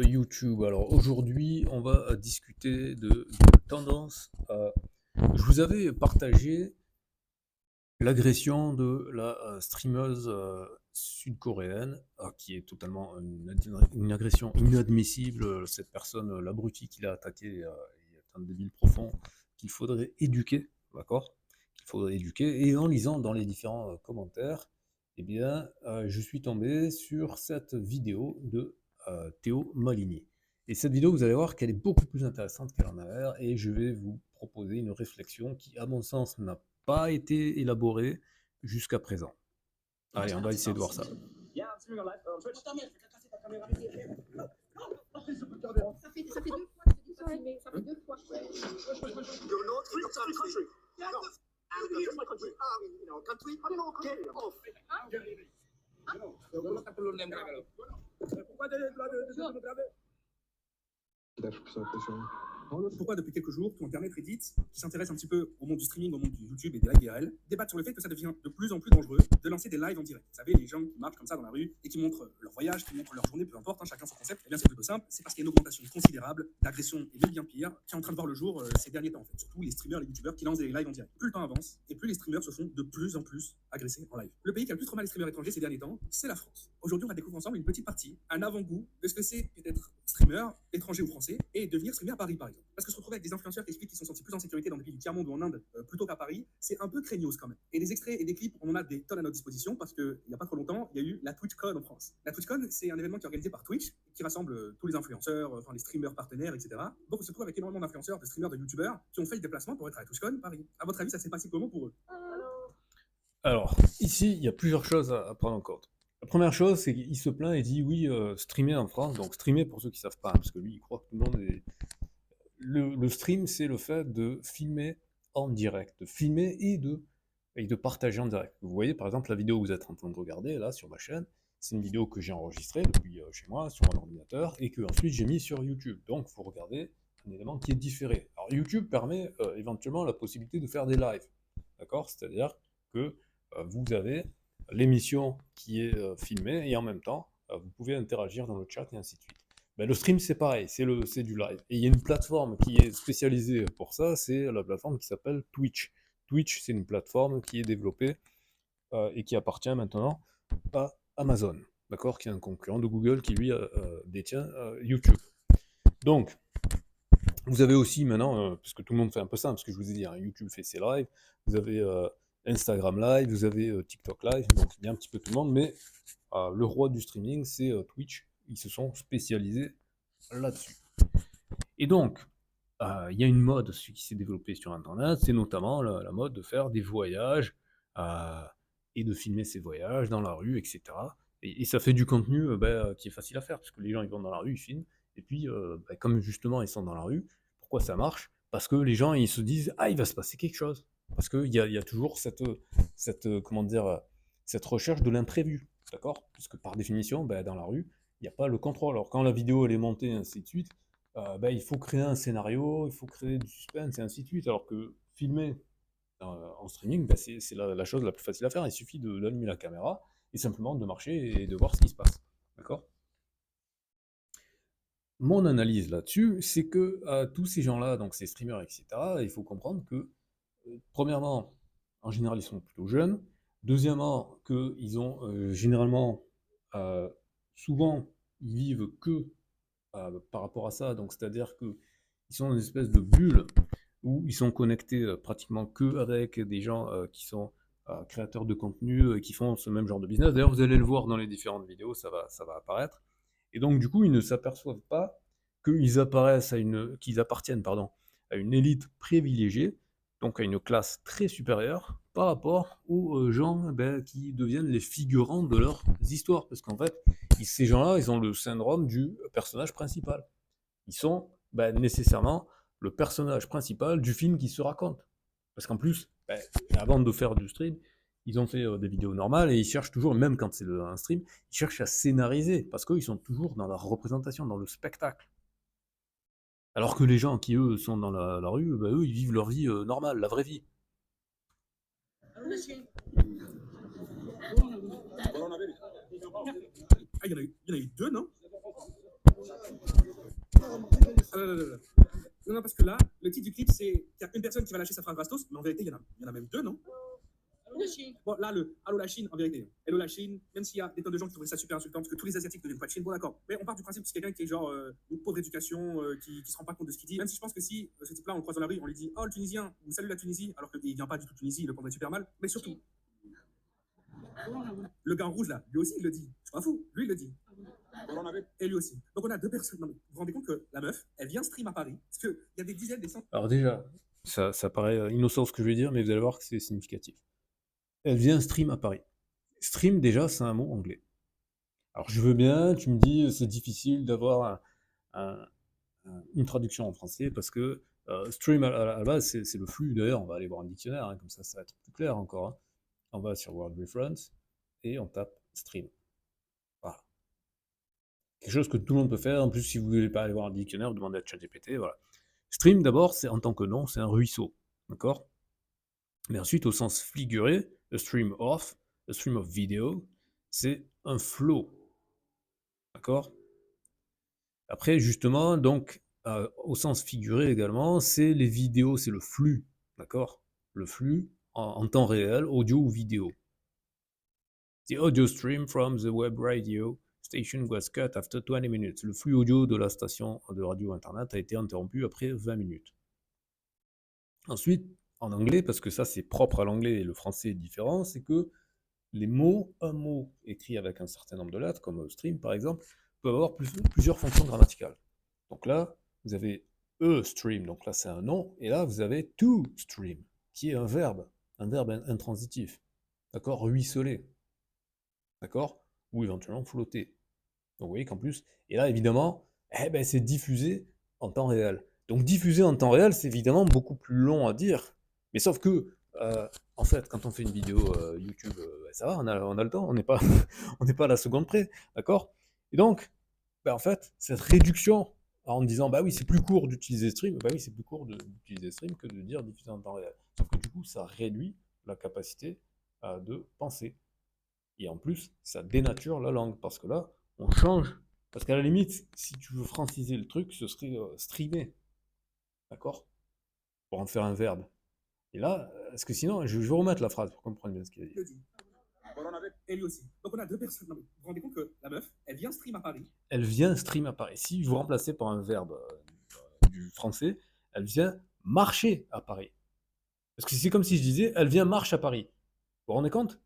YouTube. Alors aujourd'hui, on va discuter de tendances. Je vous avais partagé l'agression de la streameuse sud-coréenne, qui est totalement une agression inadmissible. Cette personne, l'abruti qui l'a attaqué, est un débile profond qu'il faudrait éduquer, d'accord? Qu'il faudrait éduquer. Et en lisant dans les différents commentaires, eh bien, je suis tombé sur cette vidéo de Théo Maligny. Et cette vidéo, vous allez voir qu'elle est beaucoup plus intéressante qu'elle en a l'air, et je vais vous proposer une réflexion qui, à mon sens, n'a pas été élaborée jusqu'à présent. Allez, on va essayer de voir ça. Ça fait deux fois que je te dis ça, mais ça fait deux fois. You're not in your country. No. Here's my country. You know, country. I don't know. Get off. Pourquoi depuis quelques jours, tout Internet Reddit, qui s'intéresse un petit peu au monde du streaming, au monde du YouTube et des lives IRL, débattent sur le fait que ça devient de plus en plus dangereux de lancer des lives en direct. Vous savez, les gens qui marchent comme ça dans la rue et qui montrent leur voyage, qui montrent leur journée, peu importe, chacun son concept, eh bien c'est plutôt simple, c'est parce qu'il y a une augmentation considérable d'agressions et même bien pire qui est en train de voir le jour ces derniers temps en fait. Surtout les streamers, les youtubeurs qui lancent des lives en direct. Plus le temps avance et plus les streamers se font de plus en plus agresser en live. Le pays qui a le plus trop mal les streamers étrangers ces derniers temps, c'est la France. Aujourd'hui, on va découvrir ensemble une petite partie, un avant-goût de ce que c'est d'être streamer, étranger ou français, et devenir streamer à Paris par exemple. Parce que se retrouver avec des influenceurs qui expliquent qu'ils sont sentis plus en sécurité dans des pays du tiers-monde ou en Inde plutôt qu'à Paris, c'est un peu craignos quand même. Et des extraits et des clips, on en a des tonnes à notre disposition parce qu'il n'y a pas trop longtemps, il y a eu la TwitchCon en France. La TwitchCon, c'est un événement qui est organisé par Twitch, qui rassemble tous les influenceurs, enfin les streamers partenaires, etc. Donc on se retrouve avec énormément d'influenceurs, de streamers, de youtubeurs qui ont fait le déplacement pour être à la TwitchCon Paris. À votre avis, ça s'est passé comment pour eux? Alors, ici, il y a plusieurs choses à prendre en compte. La première chose, c'est qu'il se plaint et dit oui, streamer en France. Donc streamer, pour ceux qui ne savent pas, parce que lui, il croit que tout le monde est... Le stream, c'est le fait de filmer en direct, de filmer et de partager en direct. Vous voyez, par exemple, la vidéo que vous êtes en train de regarder, là, sur ma chaîne, c'est une vidéo que j'ai enregistrée depuis chez moi, sur mon ordinateur, et que ensuite j'ai mis sur YouTube. Donc, il faut regarder un élément qui est différé. Alors, YouTube permet éventuellement la possibilité de faire des lives, d'accord? C'est-à-dire que vous avez l'émission qui est filmée, et en même temps, vous pouvez interagir dans le chat, et ainsi de suite. Ben, le stream, c'est pareil, c'est du live. Et il y a une plateforme qui est spécialisée pour ça, c'est la plateforme qui s'appelle Twitch. Twitch, c'est une plateforme qui est développée et qui appartient maintenant à Amazon, d'accord, qui est un concurrent de Google qui lui détient YouTube. Donc, vous avez aussi maintenant, parce que tout le monde fait un peu ça, parce que je vous ai dit, hein, YouTube fait ses lives, vous avez Instagram Live, vous avez TikTok Live, donc il y a un petit peu tout le monde, mais le roi du streaming, c'est Twitch. Ils se sont spécialisés là-dessus. Et donc, il y a une mode qui s'est développée sur Internet, c'est notamment la mode de faire des voyages et de filmer ces voyages dans la rue, etc. Et ça fait du contenu qui est facile à faire, parce que les gens ils vont dans la rue, ils filment, et puis comme justement ils sont dans la rue, pourquoi ça marche? Parce que les gens ils se disent ah il va se passer quelque chose, parce qu'il y a toujours comment dire, cette recherche de l'imprévu, d'accord? Puisque par définition, dans la rue, il n'y a pas le contrôle. Alors quand la vidéo elle est montée, ainsi de suite, il faut créer un scénario, il faut créer du suspense, et ainsi de suite. Alors que filmer en streaming, c'est la chose la plus facile à faire. Il suffit d'allumer la caméra et simplement de marcher et de voir ce qui se passe. D'accord? Mon analyse là-dessus, c'est que tous ces gens-là, donc ces streamers, etc., il faut comprendre que, premièrement, en général, ils sont plutôt jeunes. Deuxièmement, qu'ils ont généralement, souvent, ils vivent que par rapport à ça. Donc, c'est-à-dire qu'ils sont dans une espèce de bulle où ils sont connectés pratiquement que avec des gens qui sont créateurs de contenu, qui font ce même genre de business. D'ailleurs, vous allez le voir dans les différentes vidéos, ça va apparaître. Et donc, du coup, ils ne s'aperçoivent pas qu'ils appartiennent, pardon, à une élite privilégiée, donc à une classe très supérieure par rapport aux gens qui deviennent les figurants de leurs histoires. Parce qu'en fait, ces gens-là, ils ont le syndrome du personnage principal. Ils sont nécessairement le personnage principal du film qui se raconte. Parce qu'en plus, avant de faire du stream, ils ont fait des vidéos normales et ils cherchent toujours, même quand c'est un stream, ils cherchent à scénariser parce qu'ils sont toujours dans la représentation, dans le spectacle. Alors que les gens qui, eux, sont dans la rue, eux, ils vivent leur vie normale, la vraie vie. Ah, il y en a eu deux, non? Non, parce que là, le titre du clip, c'est qu'il y a une personne qui va lâcher sa phrase Rastos, mais en vérité, il y en a même deux, non? Bon, là, le Allô la Chine, en vérité. Hello la Chine, même s'il y a des tonnes de gens qui trouvent ça super insultant, parce que tous les Asiatiques ne deviennent pas de Chine, bon, d'accord. Mais on part du principe que c'est quelqu'un qui est genre une pauvre éducation, qui se rend pas compte de ce qu'il dit. Même si je pense que si ce type-là, on le croise dans la rue, on lui dit oh, le Tunisien, ou salut la Tunisie, alors qu'il vient pas du tout de Tunisie, il le prendrait super mal. Mais surtout, le gars en rouge, là, lui aussi, il le dit. Je suis pas fou, lui, il le dit. Et lui aussi. Donc on a deux personnes. Non, mais vous vous rendez compte que la meuf, elle vient stream à Paris, parce qu'il y a des dizaines, des centaines. Alors déjà, ça paraît innocent ce que je vais dire, mais vous allez voir que c'est significatif. Elle vient stream à Paris. Stream, déjà, c'est un mot anglais. Alors je veux bien, tu me dis, c'est difficile d'avoir une traduction en français, parce que stream, à la base, c'est le flux. D'ailleurs, on va aller voir un dictionnaire, hein, comme ça va être plus clair encore. Hein. On va sur Word Reference, et on tape stream. Voilà. Quelque chose que tout le monde peut faire. En plus, si vous ne voulez pas aller voir un dictionnaire, vous demandez à ChatGPT, voilà. Stream, d'abord, c'est en tant que nom, c'est un ruisseau, d'accord? Mais ensuite, au sens figuré, a stream of video, c'est un flow, d'accord? Après, justement, donc, au sens figuré également, c'est les vidéos, c'est le flux, d'accord? Le flux en temps réel, audio ou vidéo. The audio stream from the web radio station was cut after 20 minutes. Le flux audio de la station de radio internet a été interrompu après 20 minutes. Ensuite, en anglais, parce que ça c'est propre à l'anglais et le français est différent, c'est que les mots, un mot écrit avec un certain nombre de lettres, comme stream par exemple, peuvent avoir plusieurs fonctions grammaticales. Donc là, vous avez stream, donc là c'est un nom, et là vous avez to stream, qui est un verbe intransitif, d'accord, ruisseler, d'accord, ou éventuellement flotter. Donc vous voyez qu'en plus, et là évidemment, c'est diffusé en temps réel. Donc diffuser en temps réel, c'est évidemment beaucoup plus long à dire, mais sauf que, en fait, quand on fait une vidéo YouTube, ça va, on a le temps, on n'est pas, on n'est pas à la seconde près, d'accord? Et donc, en fait, cette réduction, en disant, bah oui, c'est plus court d'utiliser stream, bah oui, c'est plus court d'utiliser stream que de dire diffuser en temps réel. Sauf que du coup, ça réduit la capacité de penser. Et en plus, ça dénature la langue, parce que là, on change. Parce qu'à la limite, si tu veux franciser le truc, ce serait streamer. D'accord? Pour en faire un verbe. Et là, parce que sinon, je vais remettre la phrase pour comprendre bien ce qu'il a dit. Il le dit. Et lui aussi. Donc on a deux personnes. Non, mais vous vous rendez compte que la meuf, elle vient stream à Paris. Elle vient stream à Paris. Si vous remplacez par un verbe du français, elle vient marcher à Paris. Parce que c'est comme si je disais, elle vient marche à Paris. Vous vous rendez compte?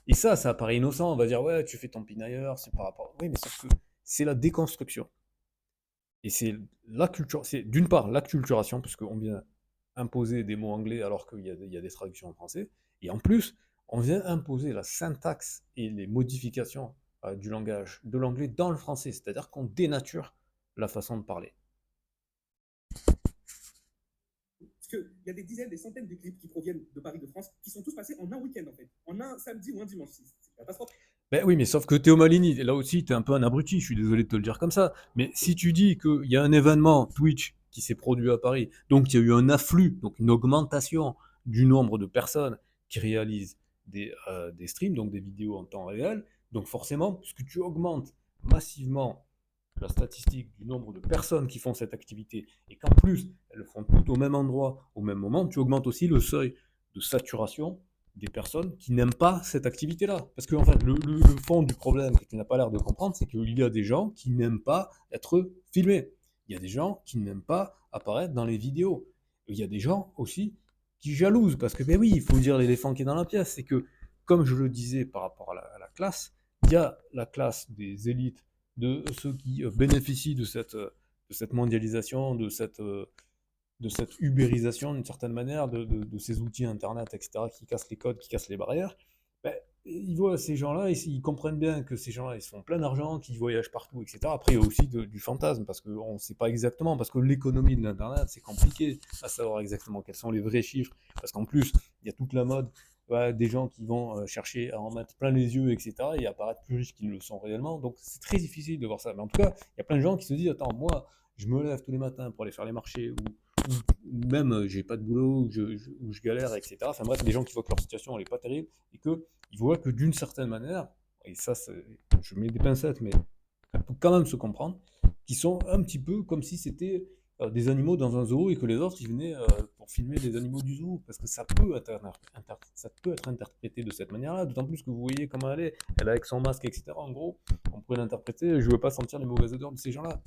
Et ça paraît innocent. On va dire, ouais, tu fais ton pinailleur, c'est par rapport. Oui, mais sauf que c'est la déconstruction. Et c'est la culture, c'est d'une part l'acculturation, puisqu'on vient imposer des mots anglais alors qu'il y a des traductions en français, et en plus, on vient imposer la syntaxe et les modifications du langage de l'anglais dans le français, c'est-à-dire qu'on dénature la façon de parler. Parce qu'il y a des dizaines, des centaines de clips qui proviennent de Paris, de France, qui sont tous passés en un week-end en fait, en un samedi ou un dimanche. C'est une catastrophe. Ben oui, mais sauf que Théo Malini, là aussi, t'es un peu un abruti, je suis désolé de te le dire comme ça, mais si tu dis qu'il y a un événement Twitch qui s'est produit à Paris, donc il y a eu un afflux, donc une augmentation du nombre de personnes qui réalisent des streams, donc des vidéos en temps réel, donc forcément, puisque tu augmentes massivement la statistique du nombre de personnes qui font cette activité, et qu'en plus, elles le font toutes au même endroit, au même moment, tu augmentes aussi le seuil de saturation des personnes qui n'aiment pas cette activité-là. Parce que en fait, le fond du problème que tu n'as pas l'air de comprendre, c'est qu'il y a des gens qui n'aiment pas être filmés. Il y a des gens qui n'aiment pas apparaître dans les vidéos. Il y a des gens aussi qui jalousent, parce que, ben oui, il faut dire l'éléphant qui est dans la pièce, c'est que, comme je le disais par rapport à la classe, il y a la classe des élites, de ceux qui bénéficient de cette mondialisation, de cette ubérisation d'une certaine manière, de ces outils Internet, etc., qui cassent les codes, qui cassent les barrières, ben, ils voient ces gens-là, ils comprennent bien que ces gens-là, ils se font plein d'argent, qu'ils voyagent partout, etc. Après, il y a aussi du fantasme, parce qu'on ne sait pas exactement, parce que l'économie de l'Internet, c'est compliqué à savoir exactement quels sont les vrais chiffres, parce qu'en plus, il y a toute la mode des gens qui vont chercher à en mettre plein les yeux, etc., et apparaître plus riches qu'ils ne le sont réellement, donc c'est très difficile de voir ça. Mais en tout cas, il y a plein de gens qui se disent, attends, moi, je me lève tous les matins pour aller faire les marchés, ou même j'ai pas de boulot, où je galère, etc. Enfin bref, des gens qui voient que leur situation elle est pas terrible et qu'ils voient que d'une certaine manière, et ça je mets des pincettes, mais ça peut quand même se comprendre, qui sont un petit peu comme si c'était des animaux dans un zoo et que les autres ils venaient pour filmer des animaux du zoo, parce que ça peut ça peut être interprété de cette manière-là, d'autant plus que vous voyez comment elle est avec son masque, etc. En gros, on pourrait l'interpréter, je veux pas sentir les mauvaises odeurs de ces gens-là.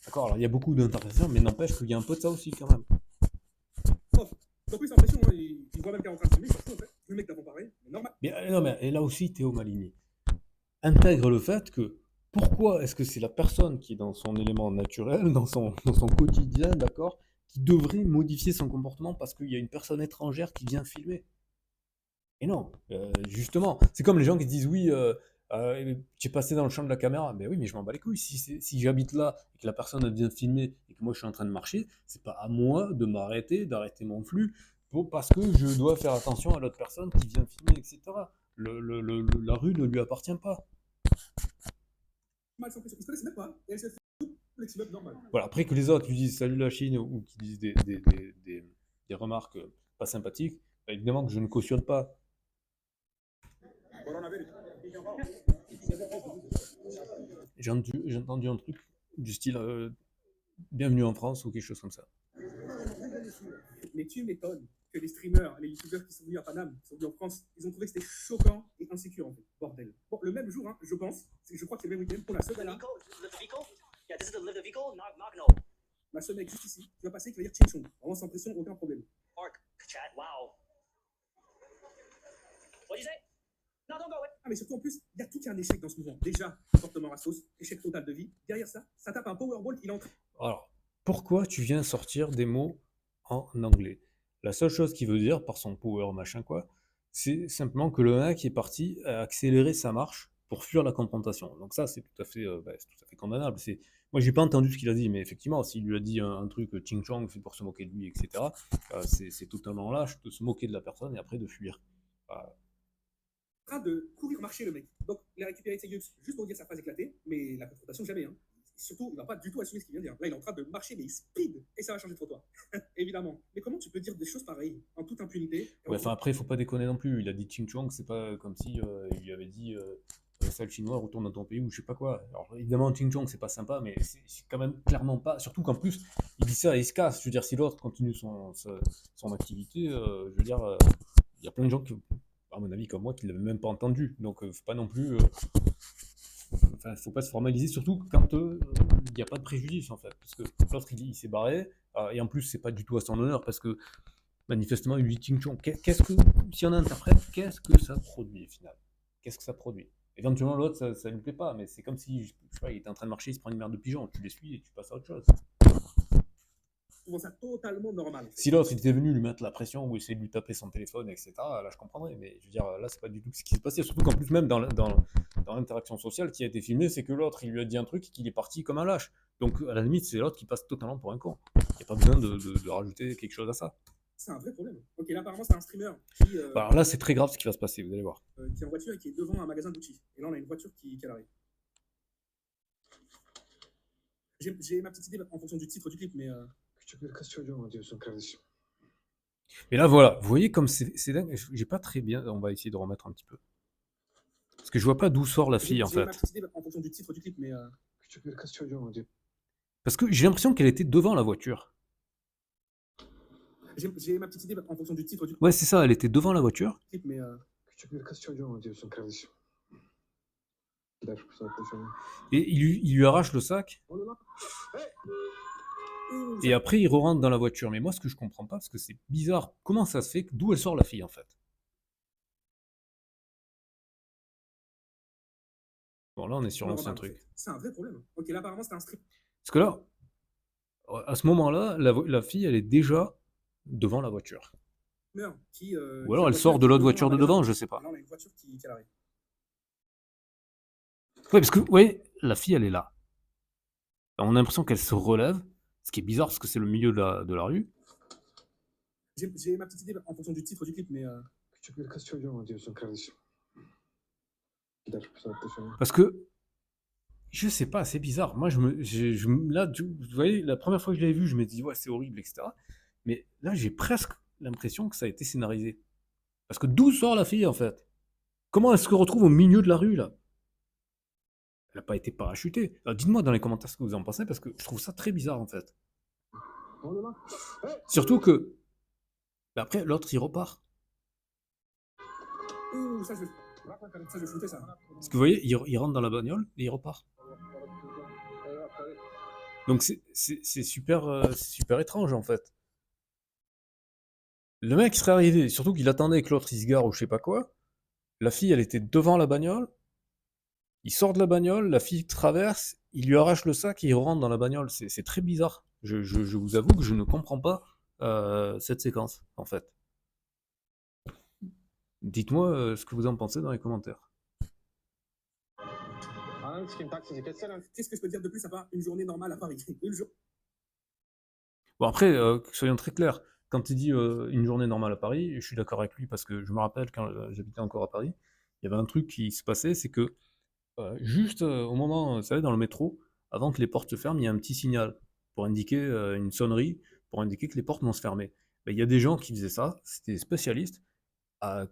D'accord, alors il y a beaucoup d'interprétations, mais n'empêche qu'il y a un peu de ça aussi quand même. Prof, en plus, l'impression, hein, il voit même qu'elle est en train de filmer, surtout en fait, le mec l'a comparé, mais normal. Mais non, mais et là aussi, Théo Maligny intègre le fait que pourquoi est-ce que c'est la personne qui est dans son élément naturel, dans son quotidien, d'accord, qui devrait modifier son comportement parce qu'il y a une personne étrangère qui vient filmer. Et non, justement, c'est comme les gens qui disent oui, tu es passé dans le champ de la caméra. Ben oui, mais je m'en bats les couilles. Si j'habite là et que la personne elle vient filmer et que moi je suis en train de marcher, c'est pas à moi de m'arrêter, d'arrêter mon flux parce que je dois faire attention à l'autre personne qui vient filmer, etc. La rue ne lui appartient pas. Mal sans pression. Ils se connaissent même pas, et elle se fait tout l'ex-meuf normal. Voilà, après que les autres lui disent salut la Chine ou qui disent des remarques pas sympathiques, bah, évidemment que je ne cautionne pas. J'ai entendu un truc du style bienvenue en France ou quelque chose comme ça. Mais tu m'étonnes que les streamers, les youtubeurs qui sont venus à Paname, qui sont venus en France, ils ont trouvé que c'était choquant et insécure en fait. Bordel. Bon, le même jour, hein, je crois que c'est le même week-end, pour la semaine là. Yeah, this is the live the vehicle, knock no. Ma ce mec juste ici, tu vas passer, qui va dire Ching Chong. Vraiment sans pression, aucun problème. Mark, chat, wow. What'd you say? No, don't go away. Ah, mais surtout en plus, il y a tout qui est un échec dans ce mouvement. Déjà, comportement à sauce, échec total de vie. Derrière ça, ça tape un Powerball qu'il entre. Alors, pourquoi tu viens sortir des mots en anglais? La seule chose qu'il veut dire par son power machin quoi, c'est simplement que le mec est parti accélérer sa marche pour fuir la confrontation. Donc ça, c'est tout à fait, c'est tout à fait condamnable. Moi, j'ai pas entendu ce qu'il a dit, mais effectivement, s'il lui a dit un truc Ching Chong fait pour se moquer de lui, etc., c'est totalement lâche de se moquer de la personne et après de fuir. En train de courir marcher le mec. Donc, il a récupéré ses guts juste pour dire sa phrase éclatée, mais la confrontation jamais. Hein. Surtout, il va pas du tout assumer ce qu'il vient de dire. Là, il est en train de marcher, mais il speed, et ça va changer de trottoir. Évidemment. Mais comment tu peux dire des choses pareilles en toute impunité? Ouais, enfin après, il faut pas déconner non plus. Il a dit Ching Chong, c'est pas comme si il lui avait dit sale chinois, retourne dans ton pays ou je sais pas quoi. Alors évidemment, Ching Chong, c'est pas sympa, mais c'est quand même clairement pas. Surtout qu'en plus, il dit ça et il se casse. Je veux dire, si l'autre continue son activité, je veux dire, il y a plein de gens qui, à mon avis, comme moi, qui l'avaient même pas entendu. Donc, faut pas non plus. Enfin, faut pas se formaliser, surtout quand il n'y a pas de préjudice en fait. Parce que l'autre, il s'est barré, et en plus, c'est pas du tout à son honneur parce que manifestement, il lui dit Ching Chong. Qu'est-ce que, si on interprète, qu'est-ce que ça produit au final? Qu'est-ce que ça produit? Éventuellement, l'autre, ça lui plaît pas, mais c'est comme si, je sais pas, il était en train de marcher, il se prend une merde de pigeon, tu l'essuies et tu passes à autre chose. Je trouve ça totalement normal. Si l'autre, il était venu lui mettre la pression ou essayer de lui taper son téléphone, etc., là, je comprendrais, mais je veux dire, là, c'est pas du tout ce qui s'est passé. Surtout qu'en plus, même dans l'interaction sociale qui a été filmée, c'est que l'autre, il lui a dit un truc et qu'il est parti comme un lâche. Donc, à la limite, c'est l'autre qui passe totalement pour un con. Il n'y a pas besoin de rajouter quelque chose à ça. C'est un vrai problème. Ok, là, apparemment, c'est un streamer qui, Alors là, c'est très grave ce qui va se passer, vous allez voir. qui est en voiture et qui est devant un magasin Gucci. Et là, on a une voiture qui arrive. J'ai ma petite idée en fonction du titre du clip, mais Küçük bir kız çocuğu mu diyorsun kardeşim? Mais là, voilà, vous voyez comme c'est dingue. J'ai pas très bien. On va essayer de remettre un petit peu. Parce que je vois pas d'où sort la fille en j'ai ma fait. petite idée en fonction du titre du clip, mais Küçük bir kız çocuğu mu diyor? Parce que j'ai l'impression qu'elle était devant la voiture. j'ai ma petite idée en fonction du titre du Ouais, c'est ça, elle était devant la voiture. clip, mais Küçük bir kız çocuğu mu diyorsun kardeşim? Gider bu saatte sonra. Et il lui arrache le sac. oh là là. Et après, il re-rentre dans la voiture. Mais moi, ce que je comprends pas, parce que c'est bizarre, comment ça se fait, d'où elle sort la fille en fait? Bon, là, on est sur Normal, l'ancien en truc. fait. C'est un vrai problème. Ok, là, apparemment, c'était un strip. Parce que là, à ce moment-là, la fille, elle est déjà devant la voiture. Qui, Ou alors elle sort de l'autre voiture de devant, je sais pas. Là, on a une voiture qui arrive. Ouais, parce que, ouais, la fille, elle est là. On a l'impression qu'elle se relève, ce qui est bizarre parce que c'est le milieu de la rue. J'ai ma petite idée en fonction du titre du clip, mais Küçük bir kız çocuğu mu diyorsun kardeşim? Gider bu saatte sonra. Parce que, je sais pas, c'est bizarre. Moi, là, vous voyez, la première fois que je l'avais vu, je me dis, ouais, c'est horrible, etc. Mais là, j'ai presque l'impression que ça a été scénarisé. Parce que d'où sort la fille, en fait? Comment elle se retrouve au milieu de la rue, là? elle n'a pas été parachutée. Dites-moi dans les commentaires ce que vous en pensez, parce que je trouve ça très bizarre en fait. Surtout que, bah, après, l'autre il repart. Ouh, ça, je foutais ça. Parce que vous voyez, il rentre dans la bagnole et il repart. Donc c'est super étrange en fait. Le mec serait arrivé, surtout qu'il attendait que l'autre il se gare ou je sais pas quoi. La fille, elle était devant la bagnole. Il sort de la bagnole, la fille traverse, il lui arrache le sac et il rentre dans la bagnole. C'est très bizarre. Je vous avoue que je ne comprends pas cette séquence, en fait. Dites-moi ce que vous en pensez dans les commentaires. Qu'est-ce que je peux dire de plus à part une journée normale à Paris? Bon après, soyons très clairs. Quand il dit une journée normale à Paris, je suis d'accord avec lui parce que je me rappelle quand j'habitais encore à Paris, il y avait un truc qui se passait, c'est que juste au moment, vous savez, dans le métro, avant que les portes se ferment, il y a un petit signal pour indiquer une sonnerie, pour indiquer que les portes vont se fermer. Ben, il y a des gens qui faisaient ça, c'était des spécialistes.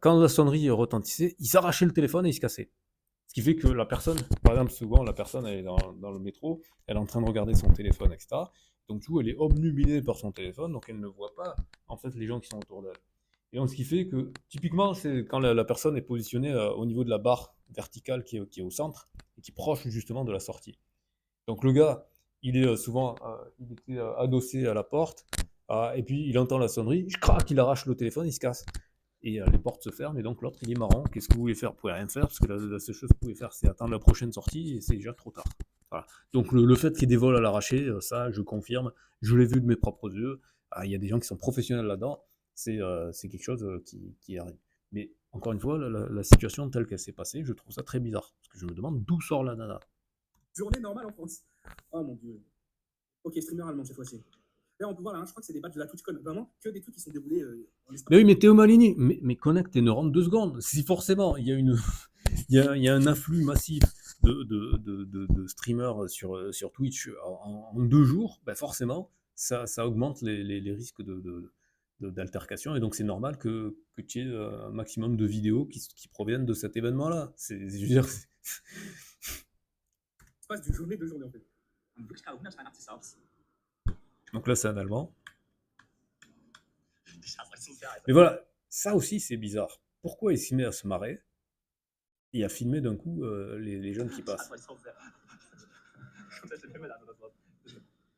Quand la sonnerie retentissait, ils s'arrachaient le téléphone et ils se cassaient. Ce qui fait que la personne, par exemple, souvent la personne elle est dans le métro, elle est en train de regarder son téléphone, etc. Donc du coup, elle est obnubilée par son téléphone, donc elle ne voit pas en fait les gens qui sont autour d'elle. Et donc ce qui fait que, typiquement, c'est quand la personne est positionnée au niveau de la barre verticale qui est au centre et qui est proche justement de la sortie. Donc le gars, il est souvent il était adossé à la porte, et puis il entend la sonnerie, crac, il arrache le téléphone, il se casse. Et les portes se ferment, et donc l'autre il est marrant. Qu'est-ce que vous voulez faire? Vous pouvez rien faire, parce que la seule chose que vous pouvez faire, c'est attendre la prochaine sortie, et c'est déjà trop tard. Voilà. Donc le fait qu'il y ait des vols à l'arraché, ça je confirme, je l'ai vu de mes propres yeux. Il y a des gens qui sont professionnels là-dedans, c'est quelque chose qui arrive. Mais encore une fois, la situation telle qu'elle s'est passée, je trouve ça très bizarre. Parce que je me demande d'où sort la nana. Journée normale en France. Oh mon dieu. Ok, streamer allemand cette fois-ci. Là, on peut voir là, je crois que c'est des badges de la TwitchCon. Vraiment, que des trucs qui sont déroulés en espace. Mais oui, mais Théo Malini, mais connecte et ne rentre 2 secondes. Si forcément il y a il y a un afflux massif de streamers sur Twitch en 2 jours, ben forcément, ça augmente les risques d'altercation. Et donc, c'est normal que tu aies un maximum de vidéos qui proviennent de cet événement-là. Je veux dire, Espace d'une journée, 2 journées en fait. Wirklich gerade 182 Subs. donc là, c'est un Allemand. Ich hasse euch zu sehr, Alter. Mais voilà, ça aussi, c'est bizarre. Pourquoi il s'y met à se marrer et à filmer d'un coup les jeunes qui Ich passent? hasse euch so sehr. Schaut euch den Himmel an oder so.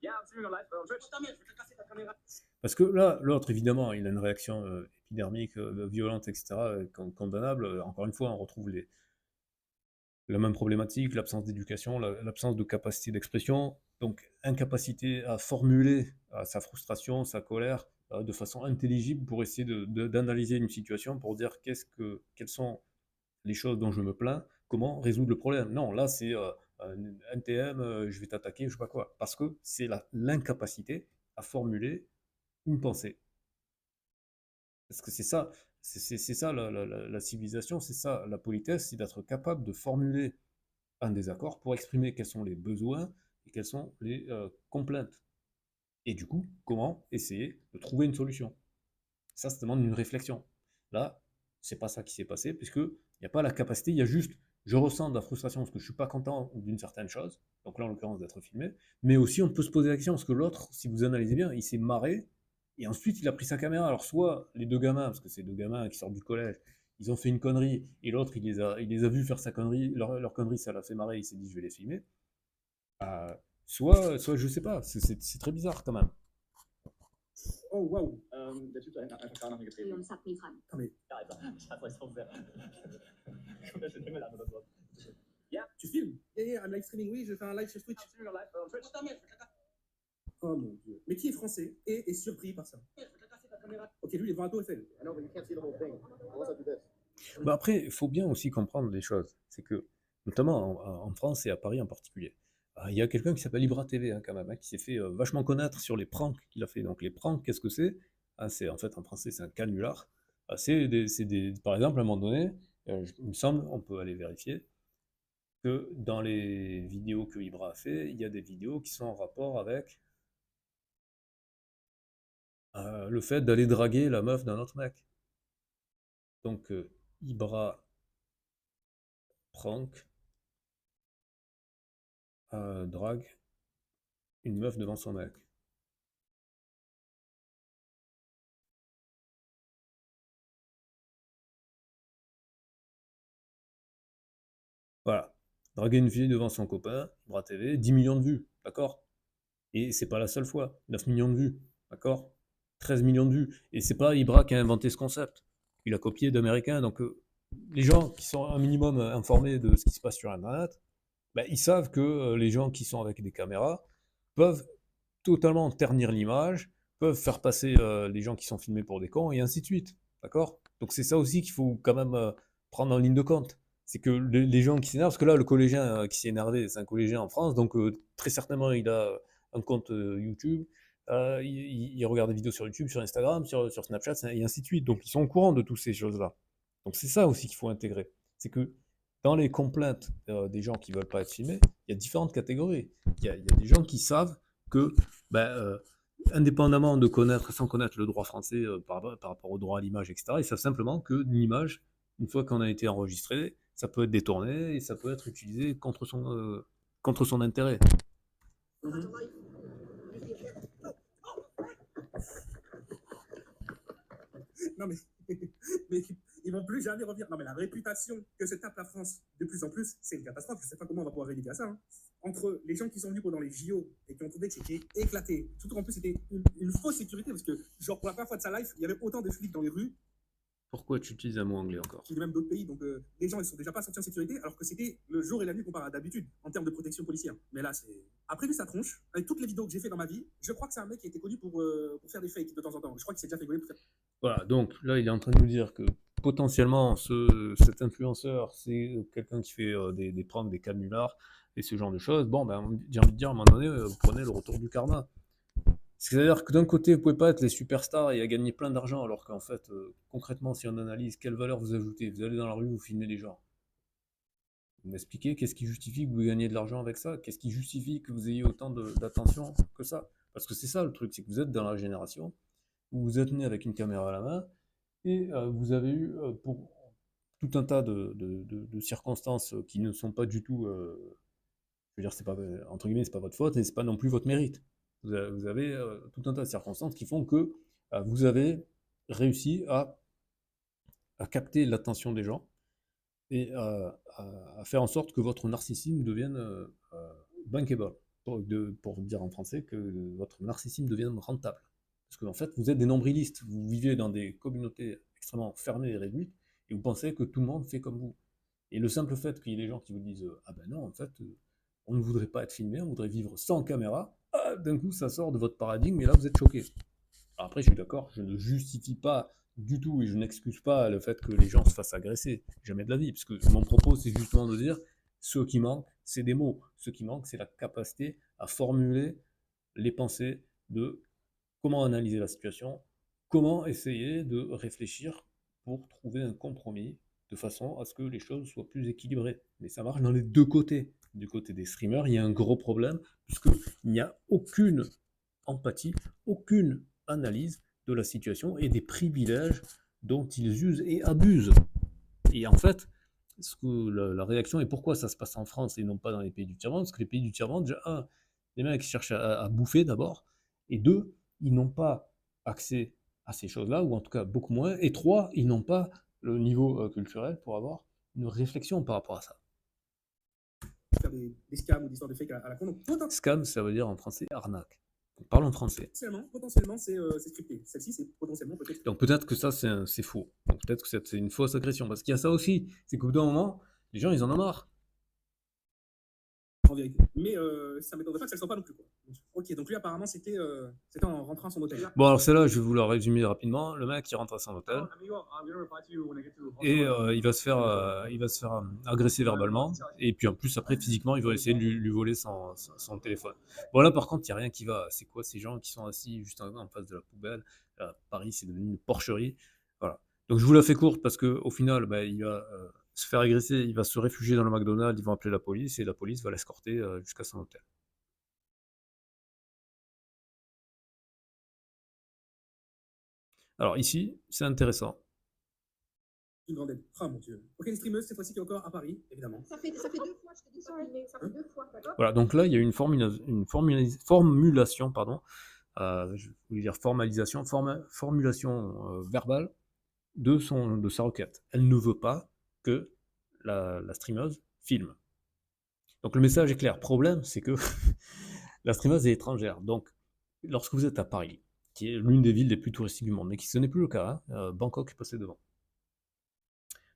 Ja, Streamer live on Twitch. Putain, merde, je vais te casser ta caméra. Parce que là, l'autre, évidemment, il a une réaction épidermique, violente, etc., condamnable. Encore une fois, on retrouve la même problématique, l'absence d'éducation, l'absence de capacité d'expression, donc incapacité à formuler sa frustration, sa colère de façon intelligible pour essayer d'analyser une situation, pour dire quelles sont les choses dont je me plains, comment résoudre le problème. Non, là, c'est un NTM, je vais t'attaquer, je sais pas quoi. Parce que c'est l'incapacité à formuler une pensée. Parce que c'est ça, c'est ça la civilisation, c'est ça la politesse, c'est d'être capable de formuler un désaccord pour exprimer quels sont les besoins et quelles sont les complaintes. Et du coup, comment essayer de trouver une solution. Ça demande une réflexion. Là, c'est pas ça qui s'est passé, puisqu'il n'y a pas la capacité, il y a juste, je ressens de la frustration parce que je suis pas content d'une certaine chose, donc là en l'occurrence d'être filmé, mais aussi on peut se poser la question, parce que l'autre, si vous analysez bien, il s'est marré, et ensuite il a pris sa caméra. Alors soit les deux gamins, parce que c'est deux gamins qui sortent du collège, ils ont fait une connerie, et l'autre il les a vus faire sa connerie, leur connerie ça l'a fait marrer, il s'est dit je vais les filmer. Soit je sais pas, c'est très bizarre quand même. Oh waouh. Der Typ da hinten hat einfach gar nicht mehr getreten. Leon sagt nie dran. Non mais, Ja, Alter, ich hasse euch so sehr. Schaut euch den Himmel an oder so. tu filmes? Yeah, I'm live streaming, oui, je fais un live sur Twitch. Streamer live on Twitch. Putain, merde, je vais te casser. Oh mon dieu. Mais qui est français et est surpris par ça? Je vais te casser ta caméra. Ok, lui il est devant la tour Eiffel. I know, but you can't see the whole thing. Unless I do this. Bah après, il faut bien aussi comprendre les choses. C'est que, notamment en France et à Paris en particulier, il y a quelqu'un qui s'appelle Ibra TV, hein, quand même, hein, qui s'est fait vachement connaître sur les pranks qu'il a fait. Donc les pranks, qu'est-ce que c'est? C'est en fait en français, c'est un canular. Par exemple, à un moment donné, il me semble, on peut aller vérifier, que dans les vidéos que Ibra a fait, il y a des vidéos qui sont en rapport avec le fait d'aller draguer la meuf d'un autre mec. Donc Ibra prank drague une meuf devant son mec. Voilà. Draguer une fille devant son copain, Bras TV, 10 millions de vues, d'accord? Et c'est pas la seule fois. 9 millions de vues, d'accord? 13 millions de vues. Et c'est pas Ibra qui a inventé ce concept. Il a copié d'Américains. Donc les gens qui sont un minimum informés de ce qui se passe sur Internet, ben, ils savent que les gens qui sont avec des caméras peuvent totalement ternir l'image, peuvent faire passer les gens qui sont filmés pour des cons, et ainsi de suite. D'accord? Donc c'est ça aussi qu'il faut quand même prendre en ligne de compte. C'est que les gens qui s'énervent, parce que là, le collégien qui s'est énervé, c'est un collégien en France, donc très certainement, il a un compte YouTube, il regarde des vidéos sur YouTube, sur Instagram, sur Snapchat, et ainsi de suite. Donc ils sont au courant de toutes ces choses-là. Donc c'est ça aussi qu'il faut intégrer. C'est que dans les complaintes des gens qui veulent pas être filmés, il y a différentes catégories. Il y a des gens qui savent que, ben, indépendamment de connaître, sans connaître le droit français par rapport au droit à l'image, etc., ils savent simplement que l'image, une fois qu'on a été enregistré, ça peut être détourné et ça peut être utilisé contre son intérêt. Mhm. Non, mais, mais ils vont plus jamais revenir. Non, mais la réputation que se tape la France de plus en plus, c'est une catastrophe. Je sais pas comment on va pouvoir remédier à ça. Hein. Entre les gens qui sont venus pendant les JO et qui ont trouvé que c'était éclaté, surtout qu'en plus c'était une fausse sécurité, parce que, genre, pour la première fois de sa life, il y avait autant de flics dans les rues Pourquoi tu utilises un mot anglais encore? qu'il y a même d'autres pays. Donc, les gens, ils sont déjà pas sentis en sécurité, alors que c'était le jour et la nuit comparé à d'habitude, en termes de protection policière. Mais là, c'est. Après, vu sa tronche, avec toutes les vidéos que j'ai fait dans ma vie, je crois que c'est un mec qui a été connu pour faire des fakes de temps en temps. Je crois qu'il s'est déjà fait gauler pour faire. Voilà, donc là, il est en train de nous dire que potentiellement, cet influenceur, c'est quelqu'un qui fait des pranks, des canulars et ce genre de choses. Bon, ben, j'ai envie de dire, à un moment donné, vous prenez le retour du karma. C'est-à-dire que d'un côté, vous pouvez pas être les superstars et à gagner plein d'argent, alors qu'en fait, concrètement, si on analyse quelle valeur vous ajoutez, vous allez dans la rue, vous filmez les gens. Vous m'expliquez qu'est-ce qui justifie que vous gagnez de l'argent avec ça? Qu'est-ce qui justifie que vous ayez autant d'attention que ça? Parce que c'est ça le truc, c'est que vous êtes dans la génération où vous êtes né avec une caméra à la main et vous avez eu pour tout un tas de circonstances qui ne sont pas du tout, je veux dire, c'est pas, entre guillemets, c'est pas votre faute et c'est pas non plus votre mérite. Vous avez tout un tas de circonstances qui font que vous avez réussi à capter l'attention des gens et à faire en sorte que votre narcissisme devienne bankable. Pour dire en français que votre narcissisme devienne rentable. Parce qu'en fait, vous êtes des nombrilistes, vous vivez dans des communautés extrêmement fermées et réduites, et vous pensez que tout le monde fait comme vous. Et le simple fait qu'il y ait des gens qui vous disent ah ben non, en fait, on ne voudrait pas être filmé, on voudrait vivre sans caméra, ah, d'un coup, ça sort de votre paradigme, et là, vous êtes choqué. Alors après, je suis d'accord, je ne justifie pas du tout et je n'excuse pas le fait que les gens se fassent agresser, jamais de la vie, parce que mon propos, c'est justement de dire ce qui manque, c'est des mots. Ce qui manque, c'est la capacité à formuler les pensées de comment analyser la situation, comment essayer de réfléchir pour trouver un compromis de façon à ce que les choses soient plus équilibrées. Mais ça marche dans les deux côtés. Du côté des streamers, il y a un gros problème, puisqu'il n'y a aucune empathie, aucune analyse de la situation et des privilèges dont ils usent et abusent. Et en fait, la réaction est pourquoi ça se passe en France et non pas dans les pays du tiers-monde, parce que les pays du tiers-monde, déjà, un, les mecs cherchent à bouffer d'abord, et deux, ils n'ont pas accès à ces choses-là, ou en tout cas beaucoup moins, et trois, ils n'ont pas le niveau culturel pour avoir une réflexion par rapport à ça. Faire des scams ou des histoires de fake à la con. Donc, Scam, ça veut dire en français arnaque. Donc, parlons français. potentiellement c'est scripté. Celle-ci, c'est potentiellement peut-être. Donc peut-être que ça, c'est faux. Donc peut-être que c'est une fausse agression. Parce qu'il y a ça aussi. C'est qu'au bout d'un moment, les gens, ils en ont marre. En vérité. Mais ça m'étonnerait pas que ça ne soit pas non plus. Quoi. Ok, donc lui, apparemment, c'était en rentrant à son hôtel. Bon, alors celle-là, je vais vous la résumer rapidement. Le mec, il rentre à son hôtel et il va se faire agresser verbalement. Et puis en plus, après, physiquement, il va essayer de lui voler son téléphone. Bon, là, par contre, il n'y a rien qui va. C'est quoi ces gens qui sont assis juste en face de la poubelle? Paris, c'est devenu une porcherie. Voilà. Donc je vous la fais courte parce qu'au final, bah, il va se faire agresser, il va se réfugier dans le McDonald's, ils vont appeler la police et la police va l'escorter jusqu'à son hôtel. Alors ici, c'est intéressant. Une grande aide. Oh mon dieu. Ok, une streameuse, cette fois-ci qui est encore à Paris, évidemment. Ça fait 2 fois, je te dis ça filmé. Ça fait 2 fois, d'accord? Voilà, donc là, il y a eu formulation, pardon, je voulais dire formalisation, formulation verbale de sa requête. Elle ne veut pas que la streameuse filme. Donc le message est clair. Problème, c'est que la streameuse est étrangère. Donc, lorsque vous êtes à Paris, qui est l'une des villes les plus touristiques du monde, mais qui ce n'est plus le cas, hein, Bangkok est passé devant.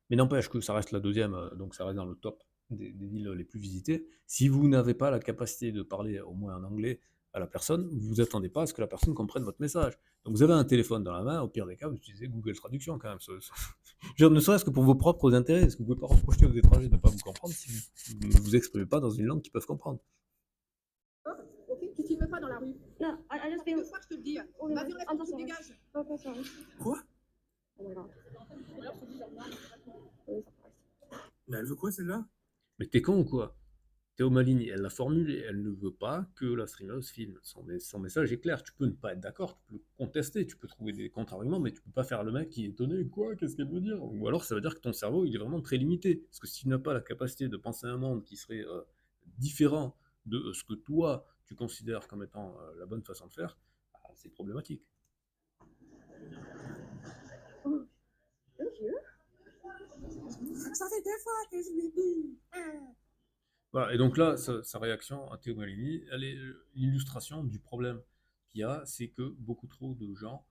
Mais n'empêche que ça reste la deuxième, donc ça reste dans le top des villes les plus visitées. Si vous n'avez pas la capacité de parler au moins en anglais à la personne, vous vous attendez pas à ce que la personne comprenne votre message. Donc vous avez un téléphone dans la main, au pire des cas, vous utilisez Google Traduction quand même. Je veux dire, ne serait-ce que pour vos propres intérêts, parce que vous ne pouvez pas reprocher aux étrangers de ne pas vous comprendre si vous ne vous exprimez pas dans une langue qu'ils peuvent comprendre. Ok, tu filmes pas dans la rue. No, I just feel. 2 fois que je te le dis. Oh, Vas-y, on I'm laisse, so tu sorry. dégages. Okay, sorry. Quoi? Oh my god. Really surprised. Mais elle veut quoi celle-là? Mais t'es con ou quoi? Théo Maligny, elle l'a formulé, elle ne veut pas que la streameuse filme. Son message est clair, tu peux ne pas être d'accord, tu peux le contester, tu peux trouver des contre-arguments, mais tu peux pas faire le mec qui est étonné, quoi, qu'est-ce qu'elle veut dire? Ou alors ça veut dire que ton cerveau, il est vraiment très limité. Parce que si tu n'as pas la capacité de penser à un monde qui serait différent de ce que toi, tu considères comme étant la bonne façon de faire, c'est problématique. Oh, thank you. Ça fait 2 fois que je lui dis. Voilà, et donc là, sa réaction à Théo Maligny, elle est l'illustration du problème qu'il y a, c'est que beaucoup trop de gens,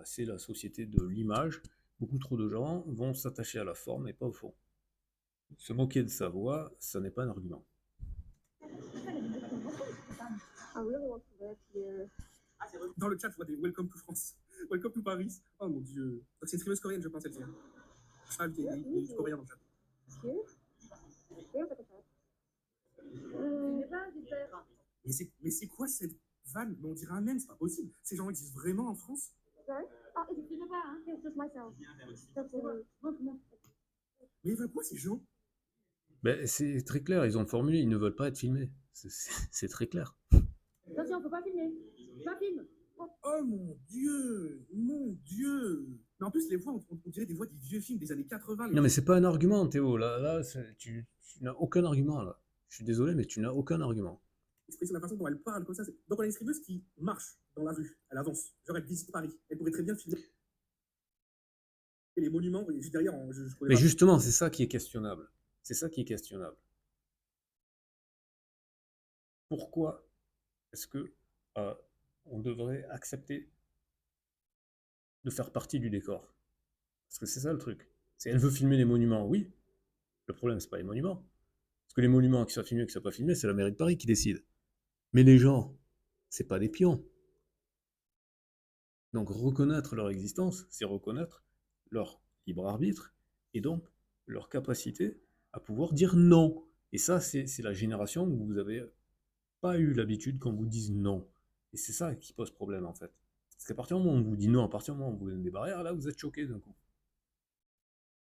c'est la société de l'image, beaucoup trop de gens vont s'attacher à la forme et pas au fond. Se moquer de sa voix, ça n'est pas un argument. I really want to live here. Dans le chat, je vois des Welcome to France. Welcome to Paris. Oh mon dieu. Donc c'est une streameuse coréenne, je pense, elle-ci. Ah, il y a du coréen dans le chat. Excuse? Where's the chat? Filmez pas, Victor. Mais c'est quoi cette vanne? Mais on dirait un mème, c'est pas possible. Ces gens existent vraiment en France? Sorry? Oh, it's not bad, huh? It's just myself. That's no. Mais ils veulent quoi ces gens? Ben, c'est très clair, ils ont formulé, ils ne veulent pas être filmés. C'est très clair. Attention, faut pas filmer. Pas film. Oh mon dieu! Mon dieu! Mais en plus, les voix, on dirait des voix des vieux films des années 80. Non mais c'est pas un argument, Théo, là tu n'as aucun argument, là. Je suis désolé, mais tu n'as aucun argument. L'expression, la façon dont elle parle comme ça. Donc on a une streameuse qui marche dans la rue, elle avance, genre elle visite Paris. Elle pourrait très bien filmer les monuments, et juste derrière, je connais Mais pas. justement, c'est ça qui est questionnable. C'est ça qui est questionnable. Pourquoi est-ce que on devrait accepter de faire partie du décor? Parce que c'est ça le truc. Elle veut filmer les monuments, oui. Le problème, c'est pas les monuments. Parce que les monuments qui soient filmés ou qui soient pas filmés, c'est la mairie de Paris qui décide. Mais les gens, c'est pas des pions. Donc reconnaître leur existence, c'est reconnaître leur libre arbitre et donc leur capacité à pouvoir dire non. Et ça, c'est la génération où vous n'avez pas eu l'habitude qu'on vous dise non. Et c'est ça qui pose problème en fait. Parce qu'à partir du moment où on vous dit non, à partir du moment où on vous donne des barrières, là vous êtes choqué d'un coup.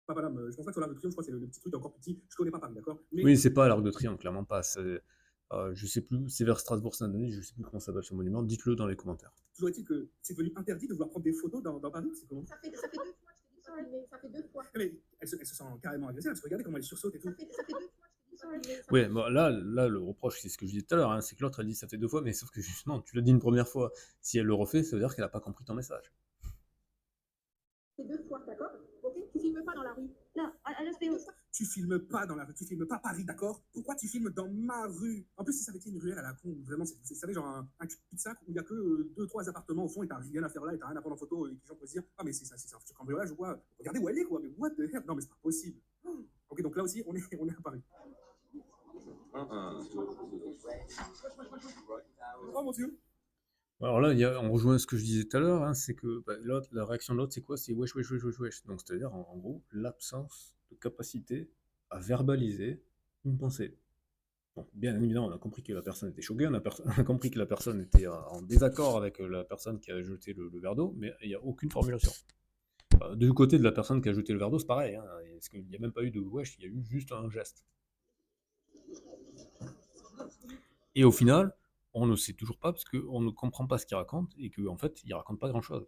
Pas madame, je pense pas que sur l'Arc de Triomphe, je crois que c'est le petit truc encore plus petit. Je connais pas Paris, d'accord? Mais Oui, c'est pas l'Arc de Triomphe, clairement pas. Je sais plus, c'est vers Strasbourg-Saint-Denis, je sais plus comment s'appelle ce monument. Dites-le dans les commentaires. toujours est-il que c'est devenu interdit de vouloir prendre des photos dans Paris, c'est comment? Ça fait 2 fois, je te dis ça filmé. Ça fait 2 fois. Mais elle se sent carrément agressée, parce que regardez comment elle sursaute et tout. Ça fait 2 fois, je te dis ça filmé. Oui, bon, là, le reproche, c'est ce que je disais tout à l'heure, hein, c'est que l'autre, elle dit ça fait 2 fois, mais sauf que justement, tu l'as dit une première fois. Si elle le refait, ça veut dire qu'elle n'a pas compris ton message. C'est 2 fois, d'accord? Ok, tu filmes pas dans la rue. No, I just feel. Tu filmes pas dans la rue, tu filmes pas Paris, d'accord? Pourquoi tu filmes dans ma rue? En plus, si ça avait été une ruelle à la con, où vraiment, c'est, vous savez, genre un cul-de-sac où il y a que 2-3 appartements au fond et t'as rien à faire là et t'as rien à prendre en photo et que les gens peuvent se dire, ah, mais c'est un futur cambriolage ou quoi? Regardez où elle est, quoi, mais what the hell? Non, mais c'est pas possible. Ok, donc là aussi, on est à Paris. Oh mon dieu! Alors là, on rejoint ce que je disais tout à l'heure, hein, c'est que la réaction de l'autre, c'est quoi? C'est wesh, wesh, wesh, wesh, wesh. Donc, c'est-à-dire, en gros, l'absence de capacité à verbaliser une pensée. Donc, bien évidemment, on a compris que la personne était choquée, on a compris que la personne était en désaccord avec la personne qui a jeté le verre d'eau, mais il n'y a aucune formulation. Du côté de la personne qui a jeté le verre d'eau, c'est pareil, hein, parce qu'il n'y a même pas eu de wesh, il y a eu juste un geste. Et au final, on ne sait toujours pas parce qu'on ne comprend pas ce qu'il raconte et qu'en fait, il raconte pas grand-chose.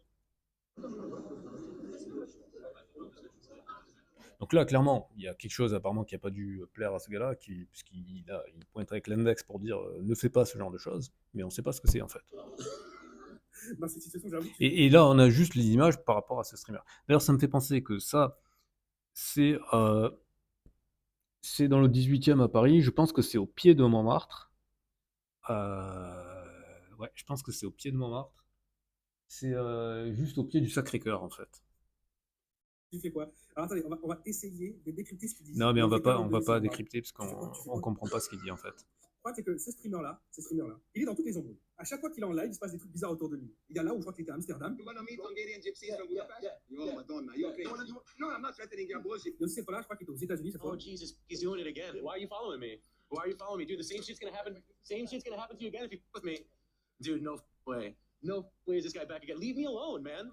Donc là, clairement, il y a quelque chose apparemment qui n'a pas dû plaire à ce gars-là, puisqu'il il pointe avec l'index pour dire ne fais pas ce genre de choses, mais on ne sait pas ce que c'est en fait. Dans cette situation, j'avoue que Et là, on a juste les images par rapport à ce streamer. D'ailleurs, ça me fait penser que ça, c'est dans le 18e à Paris. Je pense que c'est au pied de Montmartre. Ouais, je pense que c'est au pied de Montmartre. C'est juste au pied du Sacré-Cœur, en fait. tu fais quoi? Alors attendez, on va essayer de décrypter ce qu'il dit. Non, mais on va Les gars, pas, on le va laisser pas en bas. décrypter parce qu'on comprend pas ce qu'il dit en fait. Le problème, c'est que ce streamer-là, il est dans toutes les embrouilles. À chaque fois qu'il est en live, il se passe des trucs bizarres autour de lui. Il y a là où je crois qu'il était à Amsterdam. You want to meet Hungarian gypsies from Budapest? Oh, Madonna, you okay? No, I'm not threatening your bullshit. Il y a aussi cette fois-là, je crois qu'il était aux États-Unis cette fois. Oh Jesus, he's doing it again. Why are you following me? Why are you following me, dude? The same shit's gonna happen. Same shit's gonna happen to you again if you with me, dude. No way. No way is this guy back again. Leave me alone, man.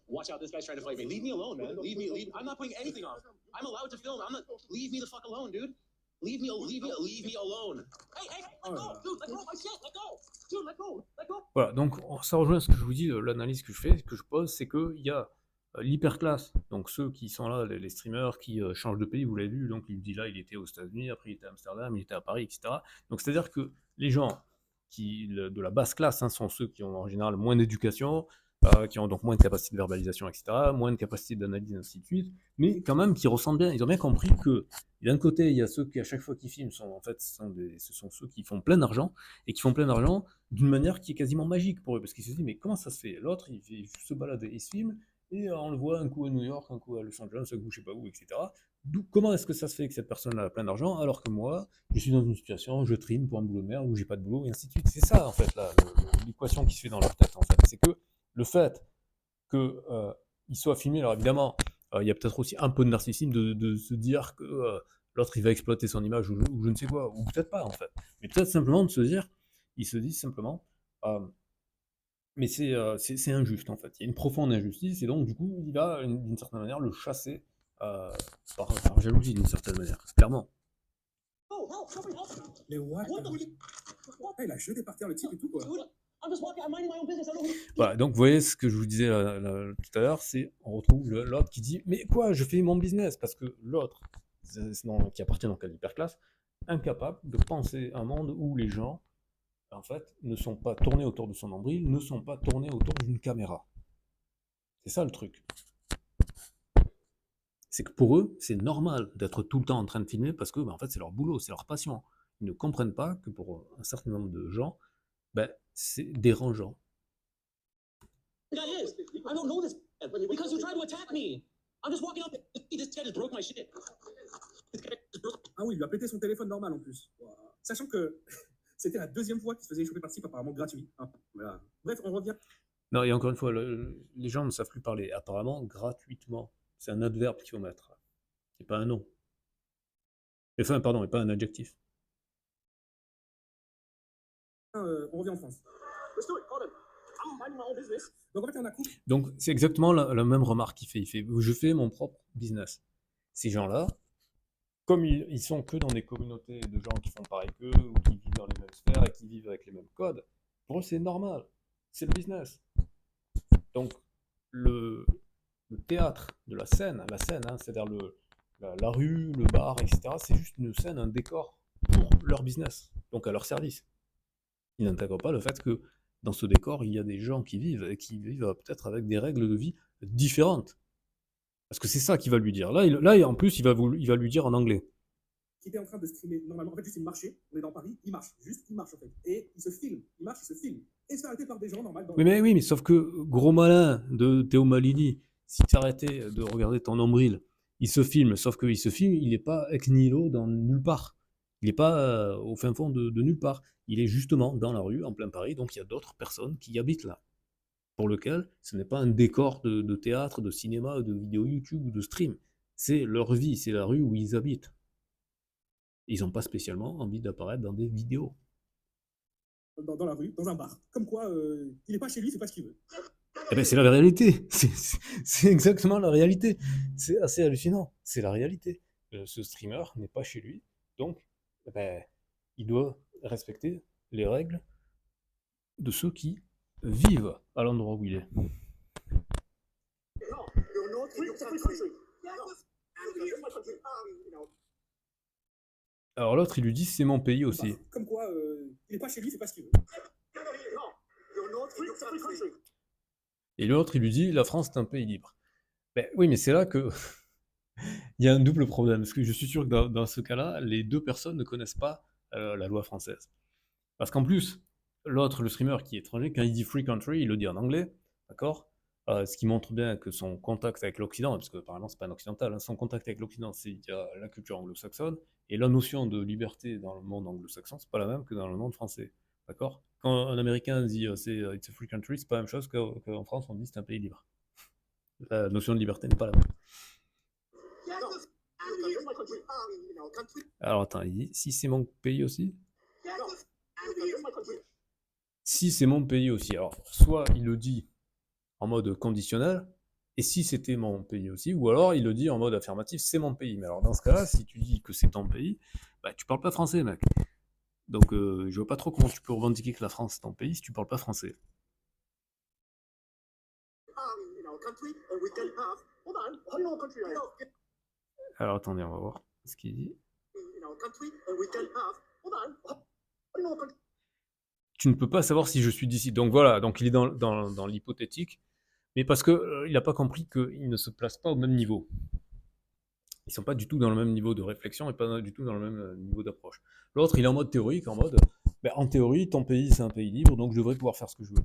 Watch out, this guy's trying to fight me. Leave me alone, man. Leave me. I'm not putting anything on. I'm allowed to film. I'm not. Leave me the fuck alone, dude. Leave me alone. Hey, let go, dude. Let go of my shit. Let go, dude. Let go. Let go. Voilà, donc ça rejoint ce que je vous dis, l'analyse que je fais, que je pose, c'est qu'il y a l'hyperclasse, donc ceux qui sont là, les streamers qui changent de pays, vous l'avez vu, donc il dit là, il était aux États-Unis, après il était à Amsterdam, il était à Paris, etc. Donc c'est-à-dire que les gens de la basse classe sont ceux qui ont en général moins d'éducation, qui ont donc moins de capacité de verbalisation, etc., moins de capacité d'analyse, ainsi de suite, mais quand même qui ressentent bien, ils ont bien compris que d'un côté, il y a ceux qui, à chaque fois qu'ils filment, ce sont ceux qui font plein d'argent, et qui font plein d'argent d'une manière qui est quasiment magique pour eux, parce qu'ils se disent, mais comment ça se fait? L'autre, il se balade, il se filme, et on le voit un coup à New York, un coup à Los Angeles, un coup je sais pas où, etc. Comment est-ce que ça se fait que cette personne-là a plein d'argent, alors que moi, je suis dans une situation, je trime pour un boulot de merde, où j'ai pas de boulot, et ainsi de suite. C'est ça, en fait, l'équation qui se fait dans leur tête, en fait. C'est que le fait qu'il soit filmé, alors évidemment, il y a peut-être aussi un peu de narcissisme de se dire que l'autre, il va exploiter son image, ou je ne sais quoi, ou peut-être pas, en fait. Mais peut-être simplement de se dire, ils se disent simplement, mais c'est injuste, en fait. Il y a une profonde injustice, et donc, du coup, il va, d'une certaine manière, le chasser par jalousie, d'une certaine manière, clairement. Oh, help! Somebody help me! Mais what? What the? What? Ah, il a jeté par terre le type et tout, quoi. Dude, I'm just walking. I'm minding my own business. I don't know. Voilà, donc vous voyez ce que je vous disais tout à l'heure, c'est on retrouve l'autre qui dit mais quoi, je fais mon business, parce que l'autre, qui appartient donc à l'hyperclasse, incapable de penser un monde où les gens, en fait, ne sont pas tournés autour de son nombril, ne sont pas tournés autour d'une caméra. C'est ça le truc. C'est que pour eux, c'est normal d'être tout le temps en train de filmer parce que, en fait, c'est leur boulot, c'est leur passion. Ils ne comprennent pas que pour un certain nombre de gens, c'est dérangeant. Guy is. I don't know this because you tried to attack me. I'm just walking up. This guy just broke my shit. Ah oui, il lui a pété son téléphone normal en plus. Wow. Sachant que c'était la deuxième fois qu'il se faisait choper par type, apparemment gratuit. Hein. Voilà. Bref, on revient. Non, et encore une fois, les gens ne savent plus parler. Apparemment, gratuitement. C'est un adverbe qu'il faut mettre. Et pas un nom. Enfin, pardon, et pas un adjectif. On revient en France. Let's do it. Call him. I'm minding my own business. Donc en fait, il y en a un coup. Donc, c'est exactement la même remarque qu'il fait. Il fait, je fais mon propre business. Ces gens-là, comme ils sont que dans des communautés de gens qui font pareil qu'eux, ou qui vivent dans les mêmes sphères, et qui vivent avec les mêmes codes, pour eux, c'est normal. C'est le business. Donc, le théâtre de la scène, c'est-à-dire la rue, le bar, etc., c'est juste une scène, un décor pour leur business, donc à leur service. Ils n'intègrent pas le fait que dans ce décor, il y a des gens qui vivent, et qui vivent peut-être avec des règles de vie différentes. Parce que c'est ça qu'il va lui dire. Là, en plus, il va lui dire en anglais. Qui était en train de streamer normalement. En fait, juste il marchait. On est dans Paris, il marche. Juste, il marche en fait. Et il se filme. Il marche, il se filme. Et il se fait arrêter par des gens normal. Oui, mais sauf que, gros malin de Théo Malini, si tu arrêtais de regarder ton nombril, il se filme, sauf qu'il se filme, il n'est pas ex nihilo dans nulle part. Il n'est pas au fin fond de nulle part. Il est justement dans la rue, en plein Paris, donc il y a d'autres personnes qui habitent là. Pour lequel ce n'est pas un décor de théâtre, de cinéma, de vidéo YouTube ou de stream. C'est leur vie, c'est la rue où ils habitent. Ils n'ont pas spécialement envie d'apparaître dans des vidéos. Dans la rue, dans un bar. Comme quoi, il n'est pas chez lui, c'est pas ce qu'il veut. Eh ben, c'est la réalité. C'est exactement la réalité. C'est assez hallucinant. C'est la réalité. Ce streamer n'est pas chez lui. Donc, il doit respecter les règles de ceux qui vivent à l'endroit où il est. No, you're not in your country. Here's my country. Alors l'autre, il lui dit c'est mon pays aussi. Bah, comme quoi, il n'est pas chez lui, il fait pas ce qu'il veut. No, you're not free country. Et l'autre, il lui dit la France est un pays libre. Ben oui, mais c'est là que il y a un double problème. Parce que je suis sûr que dans ce cas-là, les deux personnes ne connaissent pas la loi française. Parce qu'en plus, l'autre, le streamer qui est étranger, quand il dit free country, il le dit en anglais, d'accord? Ce qui montre bien que son contact avec l'Occident, parce que apparemment c'est pas un occidental, hein, son contact avec l'Occident, c'est il y a la culture anglo-saxonne, et la notion de liberté dans le monde anglo-saxon, c'est pas la même que dans le monde français, d'accord? Quand un Américain dit it's a free country, c'est pas la même chose qu'en France on dit c'est un pays libre. La notion de liberté n'est pas la même. Here's my country. Country. Alors attends, il dit si c'est mon pays aussi? Here's my country. Si c'est mon pays aussi. Alors, soit il le dit en mode conditionnel, et si c'était mon pays aussi, ou alors il le dit en mode affirmatif, c'est mon pays. Mais alors dans ce cas-là, si tu dis que c'est ton pays, bah tu parles pas français, mec. Donc je vois pas trop comment tu peux revendiquer que la France est ton pays si tu parles pas français. Country, and we can have. Hold on, country. Alors attendez, on va voir ce qu'il dit. Country, and we can have. Hold on, country. Tu ne peux pas savoir si je suis d'ici. Donc voilà, donc il est dans l'hypothétique, mais parce que il n'a pas compris qu'ils ne se placent pas au même niveau. Ils sont pas du tout dans le même niveau de réflexion et pas du tout dans le même niveau d'approche. L'autre, il est en mode théorique, en mode, ben, en théorie, ton pays c'est un pays libre, donc je devrais pouvoir faire ce que je veux.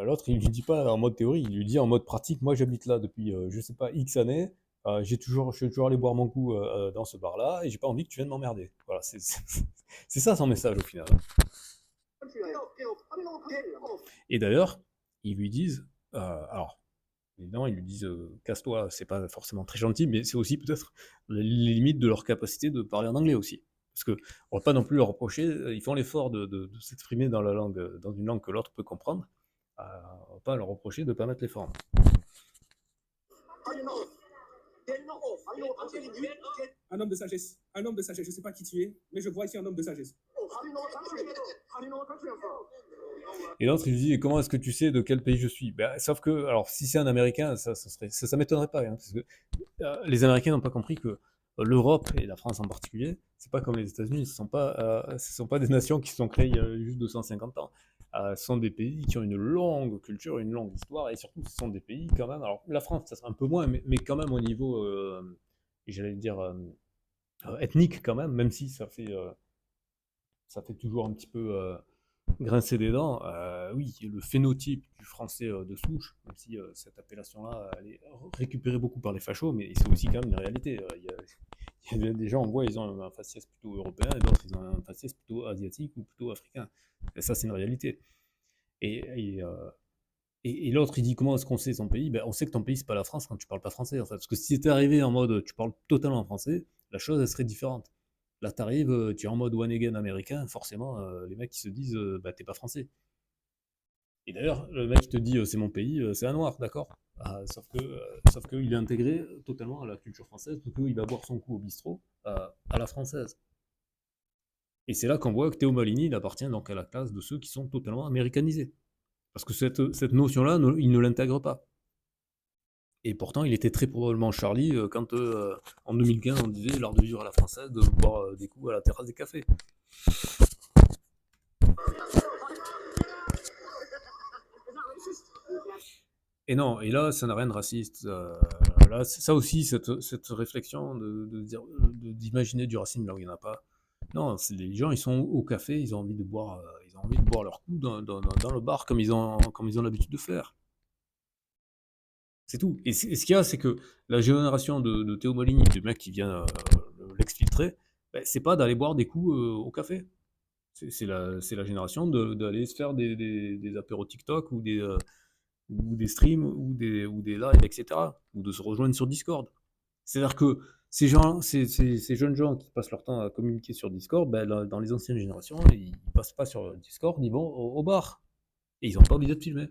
L'autre, il lui dit pas en mode théorie, il lui dit en mode pratique. Moi, j'habite là depuis, je sais pas, X années. Je suis toujours allé boire mon coup dans ce bar-là et j'ai pas envie que tu viennes m'emmerder. Voilà, c'est ça son message au final. Et d'ailleurs, ils lui disent, alors, évidemment, ils lui disent casse-toi, c'est pas forcément très gentil, mais c'est aussi peut-être les limites de leur capacité de parler en anglais aussi. Parce que on va pas non plus leur reprocher, ils font l'effort de s'exprimer dans dans une langue que l'autre peut comprendre. On va pas leur reprocher de pas mettre l'effort. Un homme de sagesse. Un homme de sagesse. Je ne sais pas qui tu es, mais je vois ici un homme de sagesse. Et l'autre, il lui dit, et comment est-ce que tu sais de quel pays je suis? Ben, sauf que, alors, si c'est un Américain, ça m'étonnerait pas, hein, parce que les Américains n'ont pas compris que l'Europe, et la France en particulier, c'est pas comme les États-Unis, ce sont pas des nations qui se sont créées il y a juste 250 ans. Ce sont des pays qui ont une longue culture, une longue histoire, et surtout, ce sont des pays quand même, alors la France, ça sera un peu moins, mais quand même au niveau, j'allais dire, ethnique quand même si ça fait toujours un petit peu grincer des dents. Oui, le phénotype du français de souche, même si cette appellation-là, elle est récupérée beaucoup par les fachos, mais c'est aussi quand même une réalité. Il y a des gens, on voit, ils ont un faciès plutôt européen, et d'autres, ils ont un faciès plutôt asiatique ou plutôt africain. Et ça, c'est une réalité. Et l'autre, il dit comment est-ce qu'on sait son pays? Ben, on sait que ton pays, c'est pas la France quand tu parles pas français, en fait. Parce que si c'était arrivé en mode tu parles totalement français, la chose, elle serait différente. Là, t'arrives, tu es en mode one again américain, forcément, les mecs, ils se disent bah, t'es pas français. Et d'ailleurs, le mec qui te dit c'est mon pays, c'est un noir, d'accord? Sauf qu'il est intégré totalement à la culture française, parce qu'il va boire son coup au bistrot à la française. Et c'est là qu'on voit que Théo Maligny, il appartient donc à la classe de ceux qui sont totalement américanisés. Parce que cette notion-là, il ne l'intègre pas. Et pourtant, il était très probablement Charlie quand en 2015 on disait l'art de vivre à la française, de boire des coups à la terrasse des cafés. Et non, et là, ça n'a rien de raciste. Là, c'est ça aussi, cette réflexion d'imaginer du racisme là où il n'y en a pas. Non, c'est les gens, ils sont au café, ils ont envie de boire leur coup dans le bar comme ils ont l'habitude de faire. C'est tout. Et ce qu'il y a, c'est que la génération de Théo Maligny, du mec qui vient l'exfiltrer, ben, c'est pas d'aller boire des coups au café. C'est la génération d'aller se faire des apéros TikTok ou des streams ou des lives, etc. Ou de se rejoindre sur Discord. C'est-à-dire que ces jeunes gens qui passent leur temps à communiquer sur Discord, ben, dans les anciennes générations, ils passent pas sur Discord, ils vont au bar. Et ils n'ont pas envie d'être filmés.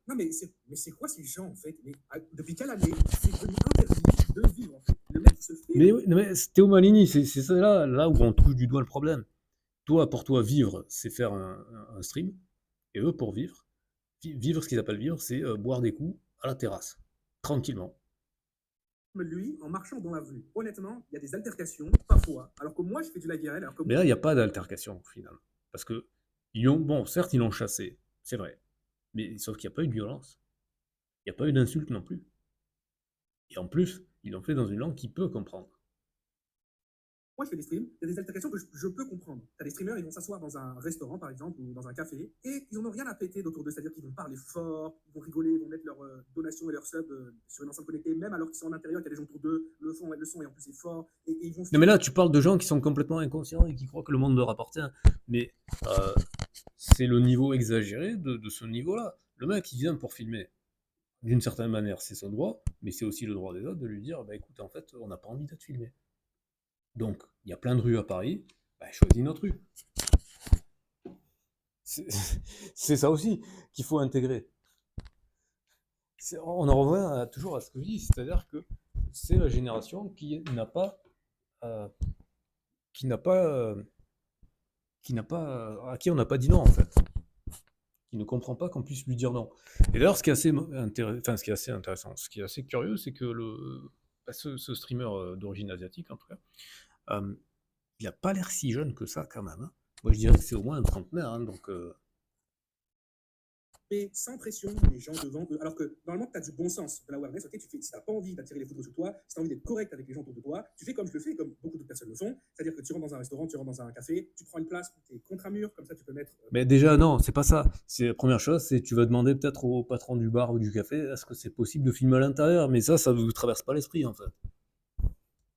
Non, mais c'est quoi ces gens, en fait? Mais depuis quelle année c'est devenu interdit de vivre, en fait? Le mec se fait. Mais oui, non, mais Théo Maligny, c'est ça là où on touche du doigt le problème. Toi, pour toi, vivre, c'est faire un stream. Et eux, pour vivre, ce qu'ils appellent vivre, c'est boire des coups à la terrasse, tranquillement. lui en marchant dans la rue. Honnêtement, il y a des altercations, parfois, alors que moi, je fais du live IRL, alors que Mais là, il n'y a pas d'altercation au final. Parce que, bon, certes, ils l'ont chassé, c'est vrai. Mais sauf qu'il n'y a pas eu de violence. Il n'y a pas eu d'insulte non plus. Et en plus, ils l'ont fait dans une langue qu'il peut comprendre. moi, je fais des streams, il y a des altercations que je peux comprendre. Tu as des streamers, ils vont s'asseoir dans un restaurant, par exemple, ou dans un café, et ils n'en ont rien à péter d'autour d'eux, c'est-à-dire qu'ils vont parler fort, ils vont rigoler, ils vont mettre leurs donations et leurs subs sur une enceinte connectée, même alors qu'ils sont en intérieur, qu'il y a des gens autour d'eux, le son et en plus est fort, et ils vont... Non, mais là, tu parles de gens qui sont complètement inconscients et qui croient que le monde leur appartient. Mais c'est le niveau exagéré de ce niveau-là. Le mec, il vient pour filmer. D'une certaine manière, c'est son droit, mais c'est aussi le droit des autres de lui dire, bah écoute, en fait, on n'a pas envie d'être filmé. Donc, il y a plein de rues à Paris, bah, choisis notre rue. C'est ça aussi qu'il faut intégrer. On en revient toujours à ce que je dis, c'est-à-dire que c'est la génération qui n'a pas, qui n'a pas, à qui on n'a pas dit non en fait, qui ne comprend pas qu'on puisse lui dire non. Et d'ailleurs, ce qui est assez intéressant, ce qui est assez curieux, c'est que ce streamer d'origine asiatique en tout cas, il n'a pas l'air si jeune que ça quand même. Hein. Moi, je dirais que c'est au moins un trentenaire, hein, donc. Et sans pression, les gens devant eux. Alors que normalement, tu as du bon sens, de l'awareness. Okay, si tu n'as pas envie d'attirer les foudres sur toi, si tu as envie d'être correct avec les gens autour de toi, tu fais comme je le fais, comme beaucoup de personnes le font. C'est-à-dire que tu rentres dans un restaurant, tu rentres dans un café, tu prends une place où tu es contre un mur, comme ça tu peux mettre. Mais déjà, non, c'est pas ça. C'est la première chose, c'est tu vas demander peut-être au patron du bar ou du café, est-ce que c'est possible de filmer à l'intérieur? Mais ça ne vous traverse pas l'esprit en fait.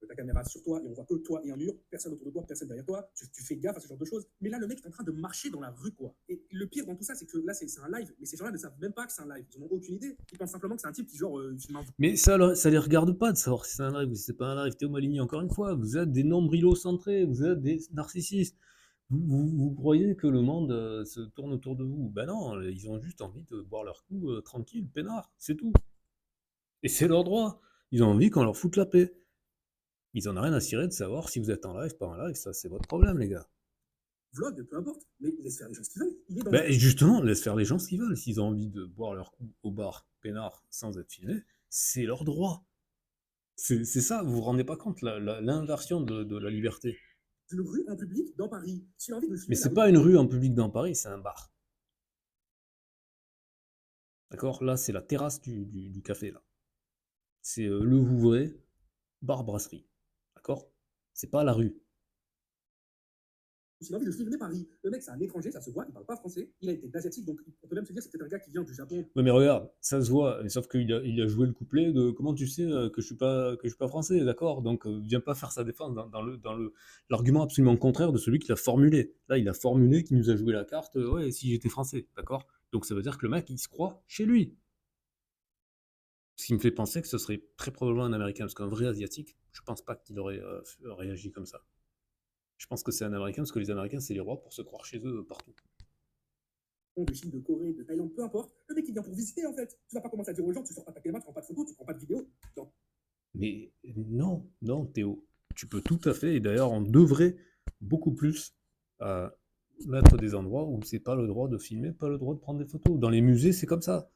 Ta caméra sur toi et on voit que toi et un mur, personne autour de toi, personne derrière toi, tu fais gaffe à ce genre de choses. Mais là, le mec est en train de marcher dans la rue, quoi. Et le pire dans tout ça, c'est que là, c'est un live, mais ces gens-là ne savent même pas que c'est un live. Ils n'ont aucune idée. Ils pensent simplement que c'est un type qui, genre, filme un. Mais ça les regarde pas de savoir si c'est un live ou si c'est pas un live. Théo Maligny, encore une fois, vous êtes des nombrilocentrés, vous êtes des narcissistes. Vous croyez que le monde se tourne autour de vous? Ben non, ils ont juste envie de boire leur coup tranquille, peinard, c'est tout. Et c'est leur droit. Ils ont envie qu'on leur foute la paix. Ils en ont rien à cirer de savoir si vous êtes en live, pas en live, ça c'est votre problème, les gars. Vlog, peu importe, mais laisse faire les gens ce qu'ils veulent. Il est dans Ben justement, laisse faire les gens ce qu'ils veulent. S'ils ont envie de boire leur coup au bar, peinard, sans être filmés, c'est leur droit. C'est ça, vous vous rendez pas compte, l'inversion de la liberté. une rue en public dans Paris. Si tu as envie de Mais filmer c'est la pas une rue en public dans Paris, c'est un bar. D'accord? Là, c'est la terrasse du café, là. C'est le Vouvray, bar-brasserie. D'accord? C'est pas la rue. si tu as envie de filmer Paris, le mec c'est un étranger, ça se voit, il parle pas français, il a été d'asiatique, donc on peut même se dire que c'est peut-être un gars qui vient du Japon. Ouais, mais regarde, ça se voit, mais sauf qu'il a joué le couplet de comment tu sais que je suis pas français, d'accord? Donc viens pas faire sa défense dans l'argument absolument contraire de celui qui l'a formulé. Là, il a formulé, qui nous a joué la carte, ouais, si j'étais français, d'accord? Donc ça veut dire que le mec, il se croit chez lui. Ce qui me fait penser que ce serait très probablement un Américain, parce qu'un vrai Asiatique, je pense pas qu'il aurait réagi comme ça. Je pense que c'est un Américain, parce que les Américains, c'est les rois pour se croire chez eux partout. De Chine, de Corée, de Thaïlande, peu importe, le mec il vient pour visiter en fait. Tu vas pas commencer à dire aux gens, tu sors pas ta caméra, tu prends pas de photos, tu prends pas de vidéos. Non. Mais non, Théo. Tu peux tout à fait, et d'ailleurs, on devrait beaucoup plus mettre des endroits où c'est pas le droit de filmer, pas le droit de prendre des photos. Dans les musées, c'est comme ça.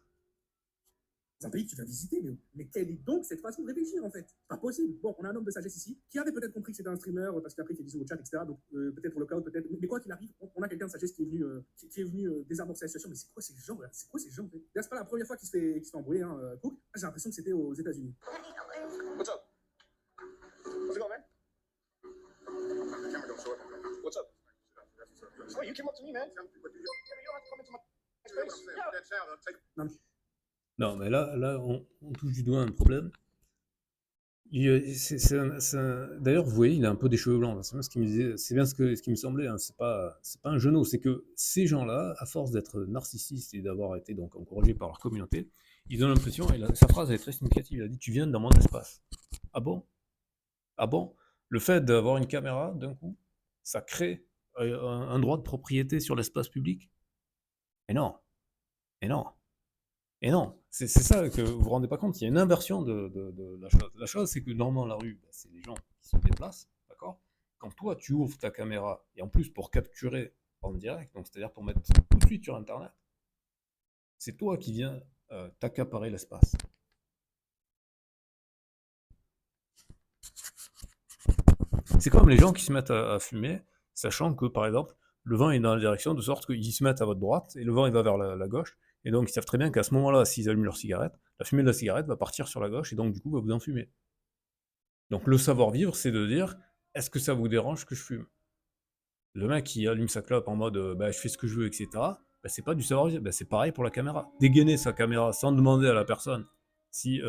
C'est un pays que tu vas visiter, mais quelle est donc cette façon de réfléchir en fait? Pas possible. Bon, on a un homme de sagesse ici qui avait peut-être compris que c'était un streamer parce qu'après il fait des bisous au chat, etc. Donc peut-être pour le cloud, peut-être. Mais quoi qu'il arrive, on a quelqu'un de sagesse qui est venu désamorcer la situation. Mais c'est quoi ces gens là? C'est quoi ces gens? D'ailleurs, c'est pas la première fois qu'il se fait embrouiller, hein, Cook. J'ai l'impression que c'était aux États-Unis. What's up? How's it going, man? The camera don't show up. What's up? Oh, you came up to me, man. You don't have to come into my space. Non, mais là on touche du doigt un problème. D'ailleurs, vous voyez, il a un peu des cheveux blancs. C'est bien ce qu'il me disait, c'est bien ce qui me semblait. Hein. C'est pas un genou. C'est que ces gens-là, à force d'être narcissistes et d'avoir été donc encouragés par leur communauté, ils ont l'impression, et sa phrase elle est très significative, il a dit « Tu viens dans mon espace ». Ah bon? Ah bon? Le fait d'avoir une caméra, d'un coup, ça crée un droit de propriété sur l'espace public? Mais non. Mais non. Et non, c'est ça que vous vous rendez pas compte, il y a une inversion de la chose. La chose, c'est que normalement, la rue, c'est les gens qui se déplacent, d'accord? Quand toi, tu ouvres ta caméra, et en plus pour capturer en direct, donc c'est-à-dire pour mettre tout de suite sur Internet, c'est toi qui viens t'accaparer l'espace. C'est comme les gens qui se mettent à fumer, sachant que, par exemple, le vent est dans la direction de sorte qu'ils se mettent à votre droite et le vent il va vers la gauche. Et donc, ils savent très bien qu'à ce moment-là, s'ils allument leur cigarette, la fumée de la cigarette va partir sur la gauche et donc, du coup, va vous enfumer. Donc, le savoir-vivre, c'est de dire, est-ce que ça vous dérange que je fume? Le mec qui allume sa clope en mode, bah, je fais ce que je veux, etc., bah, c'est pas du savoir-vivre. Bah, c'est pareil pour la caméra. Dégainer sa caméra sans demander à la personne si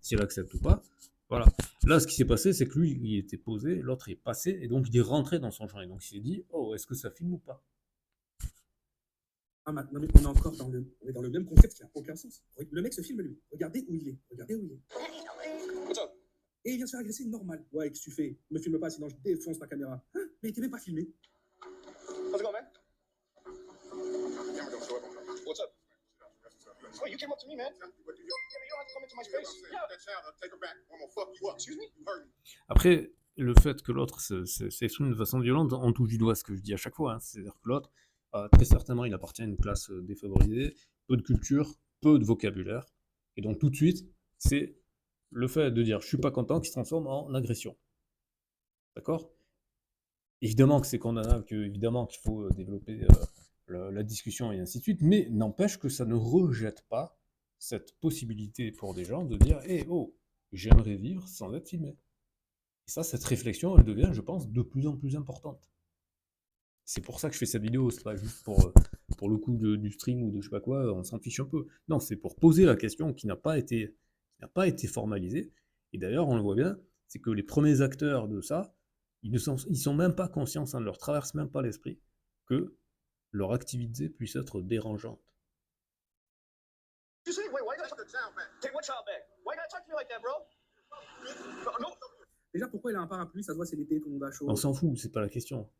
si elle accepte ou pas. Voilà. Là, ce qui s'est passé, c'est que lui, il était posé, l'autre est passé, et donc il est rentré dans son champ. Et donc il s'est dit, oh, est-ce que ça filme ou pas? Ah, maintenant, mais on est encore on est dans le même concept qui n'a aucun sens. Le mec se filme lui. Regardez où il est. Regardez où il est. What's up? Et il vient se faire agresser normal. Ouais, qu'est-ce que tu fais? Me filme pas, sinon je défonce ta caméra. Hein? Mais il t'est même pas filmé. How's it going, man? Camera don't show up. What's up? Wait, you came up to me, man. Yeah, but you don't have to come into my space. Yeah. That child, I'll take her back. I'm gonna fuck you up. Excuse me? You heard me. Après, le fait que l'autre s'exprime de façon violente, on touche du doigt ce que je dis à chaque fois. Hein. C'est-à-dire que l'autre, très certainement, il appartient à une classe défavorisée, peu de culture, peu de vocabulaire. Et donc tout de suite, c'est le fait de dire je suis pas content qui se transforme en agression. D'accord? Évidemment que c'est condamnable, évidemment qu'il faut développer la discussion et ainsi de suite, mais n'empêche que ça ne rejette pas cette possibilité pour des gens de dire hey, oh, j'aimerais vivre sans être filmé. Et ça, cette réflexion, elle devient, je pense, de plus en plus importante. C'est pour ça que je fais cette vidéo, c'est pas juste pour le coup du stream ou de je sais pas quoi, on s'en fiche un peu. Non, c'est pour poser la question qui n'a pas été formalisée. Et d'ailleurs, on le voit bien, c'est que les premiers acteurs de ça, ils sont même pas conscients, ça ne leur traverse même pas l'esprit que leur activité puisse être dérangeante. You see? Wait, why you gotta put the child back? Take what child back? Why you gotta talk to me like that, bro? No. Déjà, pourquoi il a un parapluie? Ça se voit, c'est l'été, tout le monde a chaud. On s'en fout, c'est pas la question.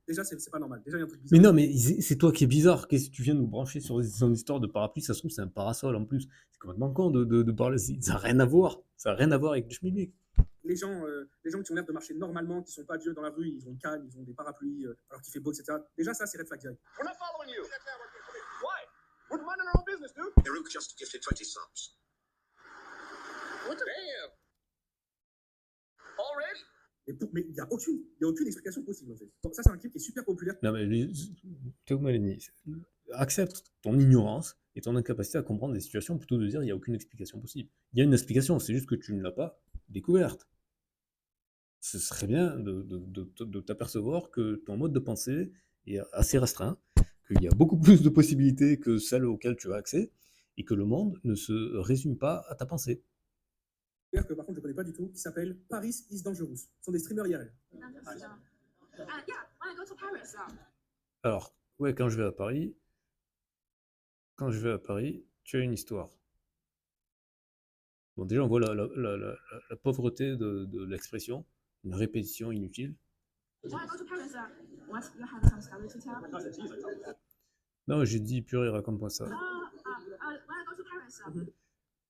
Déjà, c'est pas normal. Déjà, il y a un truc Mais bizarre. non, mais c'est toi qui es bizarre. Qu'est-ce que tu viens de nous brancher sur son histoire de parapluie? Ça se trouve, c'est un parasol en plus. C'est complètement con de parler. Ça n'a rien à voir. Ça n'a rien à voir avec le schmilblick. Les gens qui ont l'air de marcher normalement, qui sont pas vieux dans la rue, ils ont une canne, ils ont des parapluies, alors qu'il fait beau, etc. Déjà, ça, c'est red flag direct. We're not following you. Why? We're minding our own business, dude. Farouk just gifted 20 subs. What the? Damn. Already? Mais il n'y a aucune explication possible, en fait. Donc, ça, c'est un clip qui est super populaire. Non, mais Théo Maleni, accepte ton ignorance et ton incapacité à comprendre des situations plutôt que de dire il n'y a aucune explication possible. Il y a une explication, c'est juste que tu ne l'as pas découverte. Ce serait bien de t'apercevoir que ton mode de pensée est assez restreint, qu'il y a beaucoup plus de possibilités que celles auxquelles tu as accès, et que le monde ne se résume pas à ta pensée. Que par contre, je ne connais pas du tout, qui s'appelle Paris is Dangerous. Ce sont des streamers IRL. Yeah, wanna go to Paris. Alors, ouais, quand je vais à Paris, tu as une histoire. Bon, déjà, on voit la pauvreté de l'expression, une répétition inutile. Wanna go to Paris. What? You have some story to tell? Non, j'ai dit, purée, raconte-moi ça. Wanna go to Paris.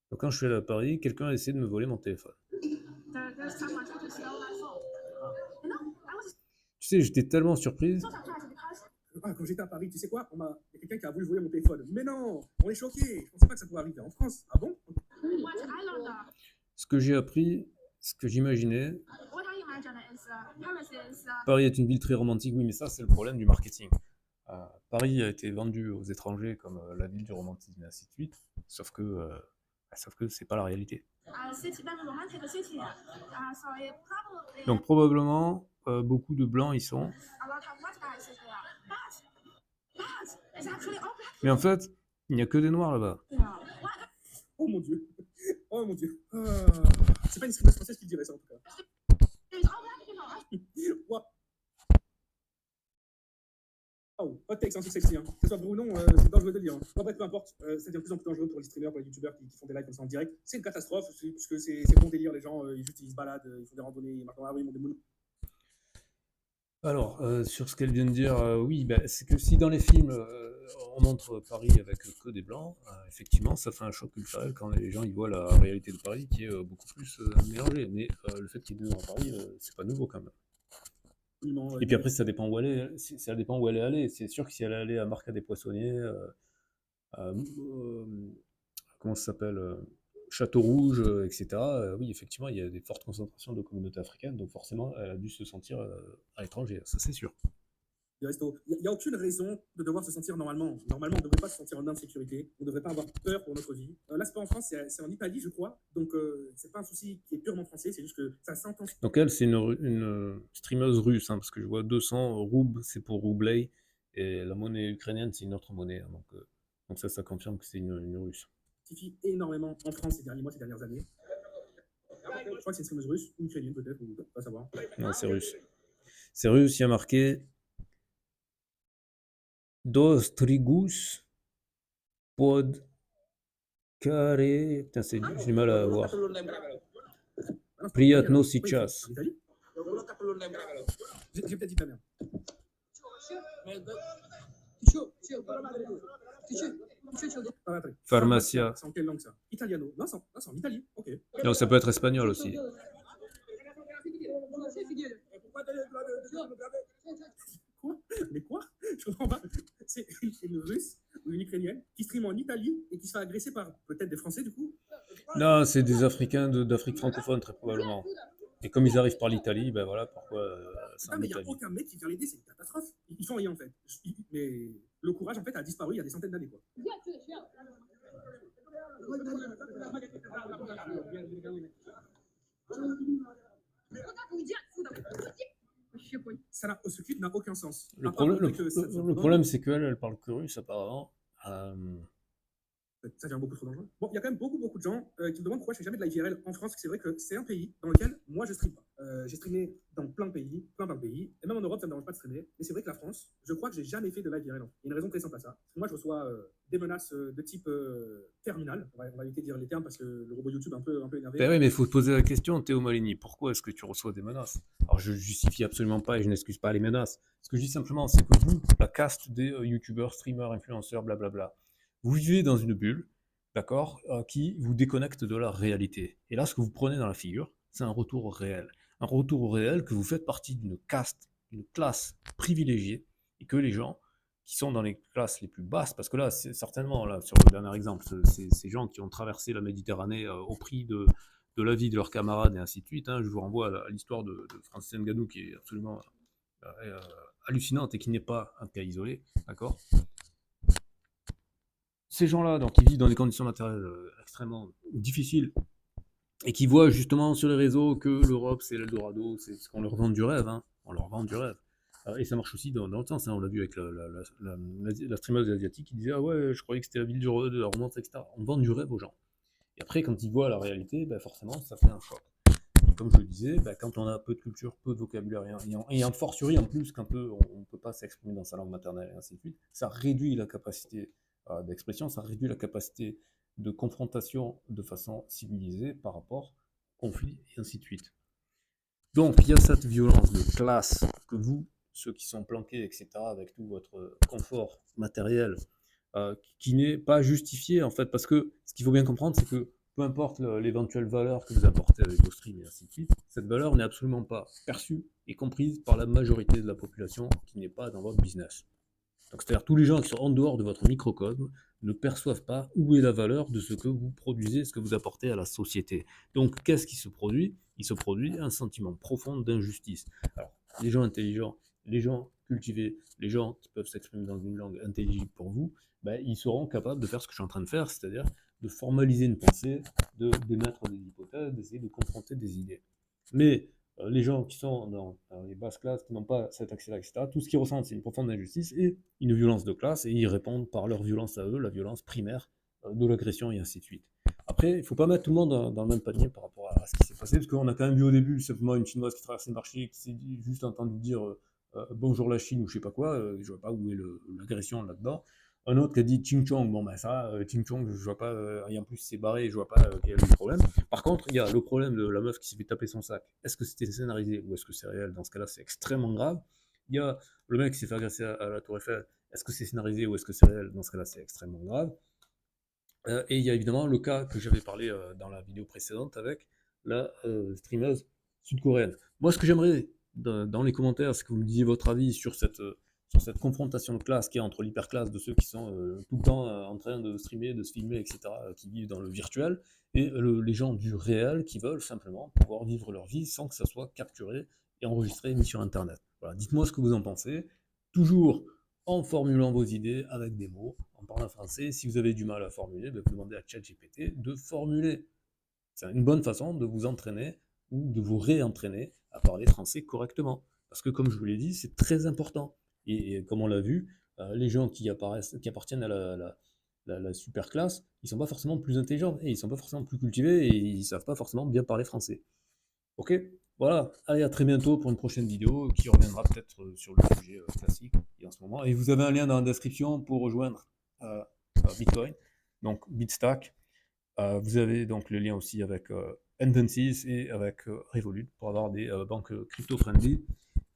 Donc, quand je suis allé à Paris, quelqu'un a essayé de me voler mon téléphone. There's someone trying to steal my phone. You know, I was Tu sais, j'étais tellement surprise. so surprised because Ah, quand j'étais à Paris, tu sais quoi? Il y a quelqu'un qui a voulu voler mon téléphone. Mais non, on est choqués. Je pensais pas que ça pouvait arriver en France. Ah bon? what I learned, Ce que j'ai appris, ce que j'imaginais, what I imagine is Paris is Paris est une ville très romantique, oui, mais ça, c'est le problème du marketing. Paris a été vendu aux étrangers comme la ville du romantisme et ainsi de suite, sauf que c'est pas la réalité. a city, very romantic city. So it probably Donc probablement, beaucoup de blancs y sont, a lot of white guys is there. But it's actually all black mais en fait, il n'y a que des noirs là-bas. people. What? Oh mon dieu. Oh mon dieu. Ah. C'est pas une streameuse française qui dirait ça en tout cas. It's all black people. Wow. Oh, hot takes hein, sur celle-ci. Hein. Que ce soit vrai ou non, c'est dangereux de le dire. Hein. Bon, bref, peu importe. Ça devient de plus en plus dangereux pour les streamers, pour les youtubeurs qui font des lives comme ça en direct. C'est une catastrophe, puisque c'est bon délire. Les gens, ils se baladent, ils font des randonnées, ils marchent dans la rue, ils montent des monos. Alors, sur ce qu'elle vient de dire, oui, bah, c'est que si dans les films, on montre Paris avec que des blancs, effectivement, ça fait un choc culturel quand les gens ils voient la réalité de Paris qui est beaucoup plus mélangée. Mais le fait qu'il y ait des noirs à Paris, c'est pas nouveau quand même. Et puis après, ça dépend où elle est. Ça dépend où elle est allée. C'est sûr que si elle est allée à Marca des Poissonniers, comment ça s'appelle Château Rouge, etc. Oui, effectivement, il y a des fortes concentrations de communautés africaines, donc forcément, elle a dû se sentir à l'étranger, ça c'est sûr. Il n'y a aucune raison de devoir se sentir normalement. Normalement, on ne devrait pas se sentir en insécurité. On ne devrait pas avoir peur pour notre vie. Là, c'est pas en France, c'est en Italie, je crois. Donc, c'est pas un souci qui est purement français. C'est juste que ça s'entend. Donc elle, c'est une streameuse russe, hein, parce que je vois 200 roubles, c'est pour roublei, et la monnaie ukrainienne, c'est une autre monnaie. Hein, donc ça confirme que c'est une russe. Suffit énormément en France ces derniers mois, ces dernières années. Je crois que c'est une streameuse russe ou ukrainienne peut-être, ou pas savoir. Non, c'est russe. C'est russe, il y a marqué Dos trigus pod care. Putain, j'ai du mal à voir. Priatno сейчас. En Italie J'ai peut-être dit pas bien. Pharmacia. C'est en quelle langue ça? Italiano. Non, c'est en Italie. Ok. Non, ça peut être espagnol aussi. Quoi? Mais quoi? Je comprends pas. C'est une russe ou une ukrainienne qui stream en Italie et qui se fait agresser par peut-être des Français du coup? Non, c'est des Africains d'Afrique francophone, très probablement. Et comme ils arrivent par l'Italie, ben voilà pourquoi c'est Ah, en mais il n'y a Italie. aucun mec qui vient l'aider, c'est une catastrophe. Ils font rien en fait. Mais le courage en fait a disparu il y a des centaines d'années quoi. Ce clip n'a aucun sens. Le À part problème, montrer que ça devient le problème, c'est qu'elle, elle parle que russe apparemment. ça devient beaucoup trop dangereux. Bon, il y a quand même beaucoup de gens qui me demandent pourquoi je fais jamais de la IRL en France. C'est vrai que c'est un pays dans lequel moi je stream pas. J'ai streamé dans plein de pays, et même en Europe ça me dérange pas de streamer. Mais c'est vrai que la France, je crois que j'ai jamais fait de live IRL. Il y a une raison très simple à ça. Moi je reçois des menaces de type terminal. On va éviter de dire les termes parce que le robot YouTube est un peu énervé. Ben oui, mais il faut te poser la question, Théo Malini, pourquoi est-ce que tu reçois des menaces? Alors je justifie absolument pas et je n'excuse pas les menaces. Ce que je dis simplement, c'est que vous, la caste des youtubeurs, streamers, influenceurs, blablabla, vous vivez dans une bulle, d'accord, qui vous déconnecte de la réalité. Et là, ce que vous prenez dans la figure, c'est un retour au réel. Un retour au réel que vous faites partie d'une caste, d'une classe privilégiée, et que les gens qui sont dans les classes les plus basses, parce que là, c'est certainement, là, sur le dernier exemple, c'est ces gens qui ont traversé la Méditerranée au prix de la vie de leurs camarades et ainsi de suite. Hein. Je vous renvoie à l'histoire de Francis Ngannou qui est absolument hallucinante et qui n'est pas un cas isolé, d'accord. Ces gens-là, donc, ils vivent dans des conditions matérielles extrêmement difficiles et qui voient justement sur les réseaux que l'Europe c'est l'Eldorado, c'est ce qu'on leur vend du rêve, hein. On leur vend du rêve. Et ça marche aussi dans le sens, hein. On l'a vu avec la streameuse asiatique qui disait ah ouais, je croyais que c'était la ville de la romance, etc. On vend du rêve aux gens. Et après, quand ils voient la réalité, ben forcément, ça fait un choc. Et comme je le disais, ben, quand on a peu de culture, peu de vocabulaire, et en fortiori en plus, quand on ne peut pas s'exprimer dans sa langue maternelle et ainsi de suite, ça réduit la capacité d'expression, ça réduit la capacité de confrontation de façon civilisée par rapport au conflit et ainsi de suite. Donc, il y a cette violence de classe que vous, ceux qui sont planqués, etc., avec tout votre confort matériel, qui n'est pas justifié, en fait, parce que ce qu'il faut bien comprendre, c'est que peu importe l'éventuelle valeur que vous apportez avec vos streams et ainsi de suite, cette valeur n'est absolument pas perçue et comprise par la majorité de la population qui n'est pas dans votre business. Donc, c'est-à-dire tous les gens qui sont en dehors de votre microcosme ne perçoivent pas où est la valeur de ce que vous produisez, ce que vous apportez à la société. Donc, qu'est-ce qui se produit? Il se produit un sentiment profond d'injustice. Alors, les gens intelligents, les gens cultivés, les gens qui peuvent s'exprimer dans une langue intelligible pour vous, ben, ils seront capables de faire ce que je suis en train de faire, c'est-à-dire de formaliser une pensée, d'émettre des hypothèses, d'essayer de confronter des idées. Mais les gens qui sont dans les basses classes, qui n'ont pas cet accès-là, etc., tout ce qu'ils ressentent, c'est une profonde injustice et une violence de classe, et ils répondent par leur violence à eux, la violence primaire de l'agression, et ainsi de suite. Après, il ne faut pas mettre tout le monde dans le même panier par rapport à ce qui s'est passé, parce qu'on a quand même vu au début, simplement une Chinoise qui traversait le marché, qui s'est juste entendu dire bonjour la Chine, ou je sais pas quoi, je vois pas où est l'agression là-dedans. Un autre qui a dit Ching Chong, bon ben ça, Ching Chong, je vois pas, et en plus c'est barré, je vois pas quel est le problème. Par contre, il y a le problème de la meuf qui s'est fait taper son sac. Est-ce que c'était scénarisé ou est-ce que c'est réel? Dans ce cas-là, c'est extrêmement grave. Il y a le mec qui s'est fait agresser à la Tour Eiffel. Est-ce que c'est scénarisé ou est-ce que c'est réel? Dans ce cas-là, c'est extrêmement grave. Et il y a évidemment le cas que j'avais parlé dans la vidéo précédente avec la streameuse sud-coréenne. Moi, ce que j'aimerais dans les commentaires, c'est que vous me disiez votre avis sur sur cette confrontation de classe qu'il y a entre l'hyperclasse de ceux qui sont tout le temps en train de streamer, de se filmer, etc., qui vivent dans le virtuel, et les gens du réel qui veulent simplement pouvoir vivre leur vie sans que ça soit capturé et enregistré et mis sur Internet. Voilà, dites-moi ce que vous en pensez, toujours en formulant vos idées avec des mots, en parlant français. Si vous avez du mal à formuler, vous demandez à ChatGPT de formuler. C'est une bonne façon de vous entraîner ou de vous réentraîner à parler français correctement. Parce que comme je vous l'ai dit, c'est très important. Et comme on l'a vu, les gens qui appartiennent à la super classe, ils ne sont pas forcément plus intelligents, et ils ne sont pas forcément plus cultivés, et ils ne savent pas forcément bien parler français. Ok? Voilà, allez, à très bientôt pour une prochaine vidéo qui reviendra peut-être sur le sujet classique en ce moment. Et vous avez un lien dans la description pour rejoindre Bitcoin, donc Bitstack. Vous avez donc le lien aussi avec N26 et avec Revolut pour avoir des banques crypto-friendly.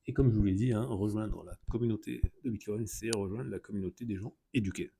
Et comme je vous l'ai dit, hein, rejoindre la communauté de Bitcoin, c'est rejoindre la communauté des gens éduqués.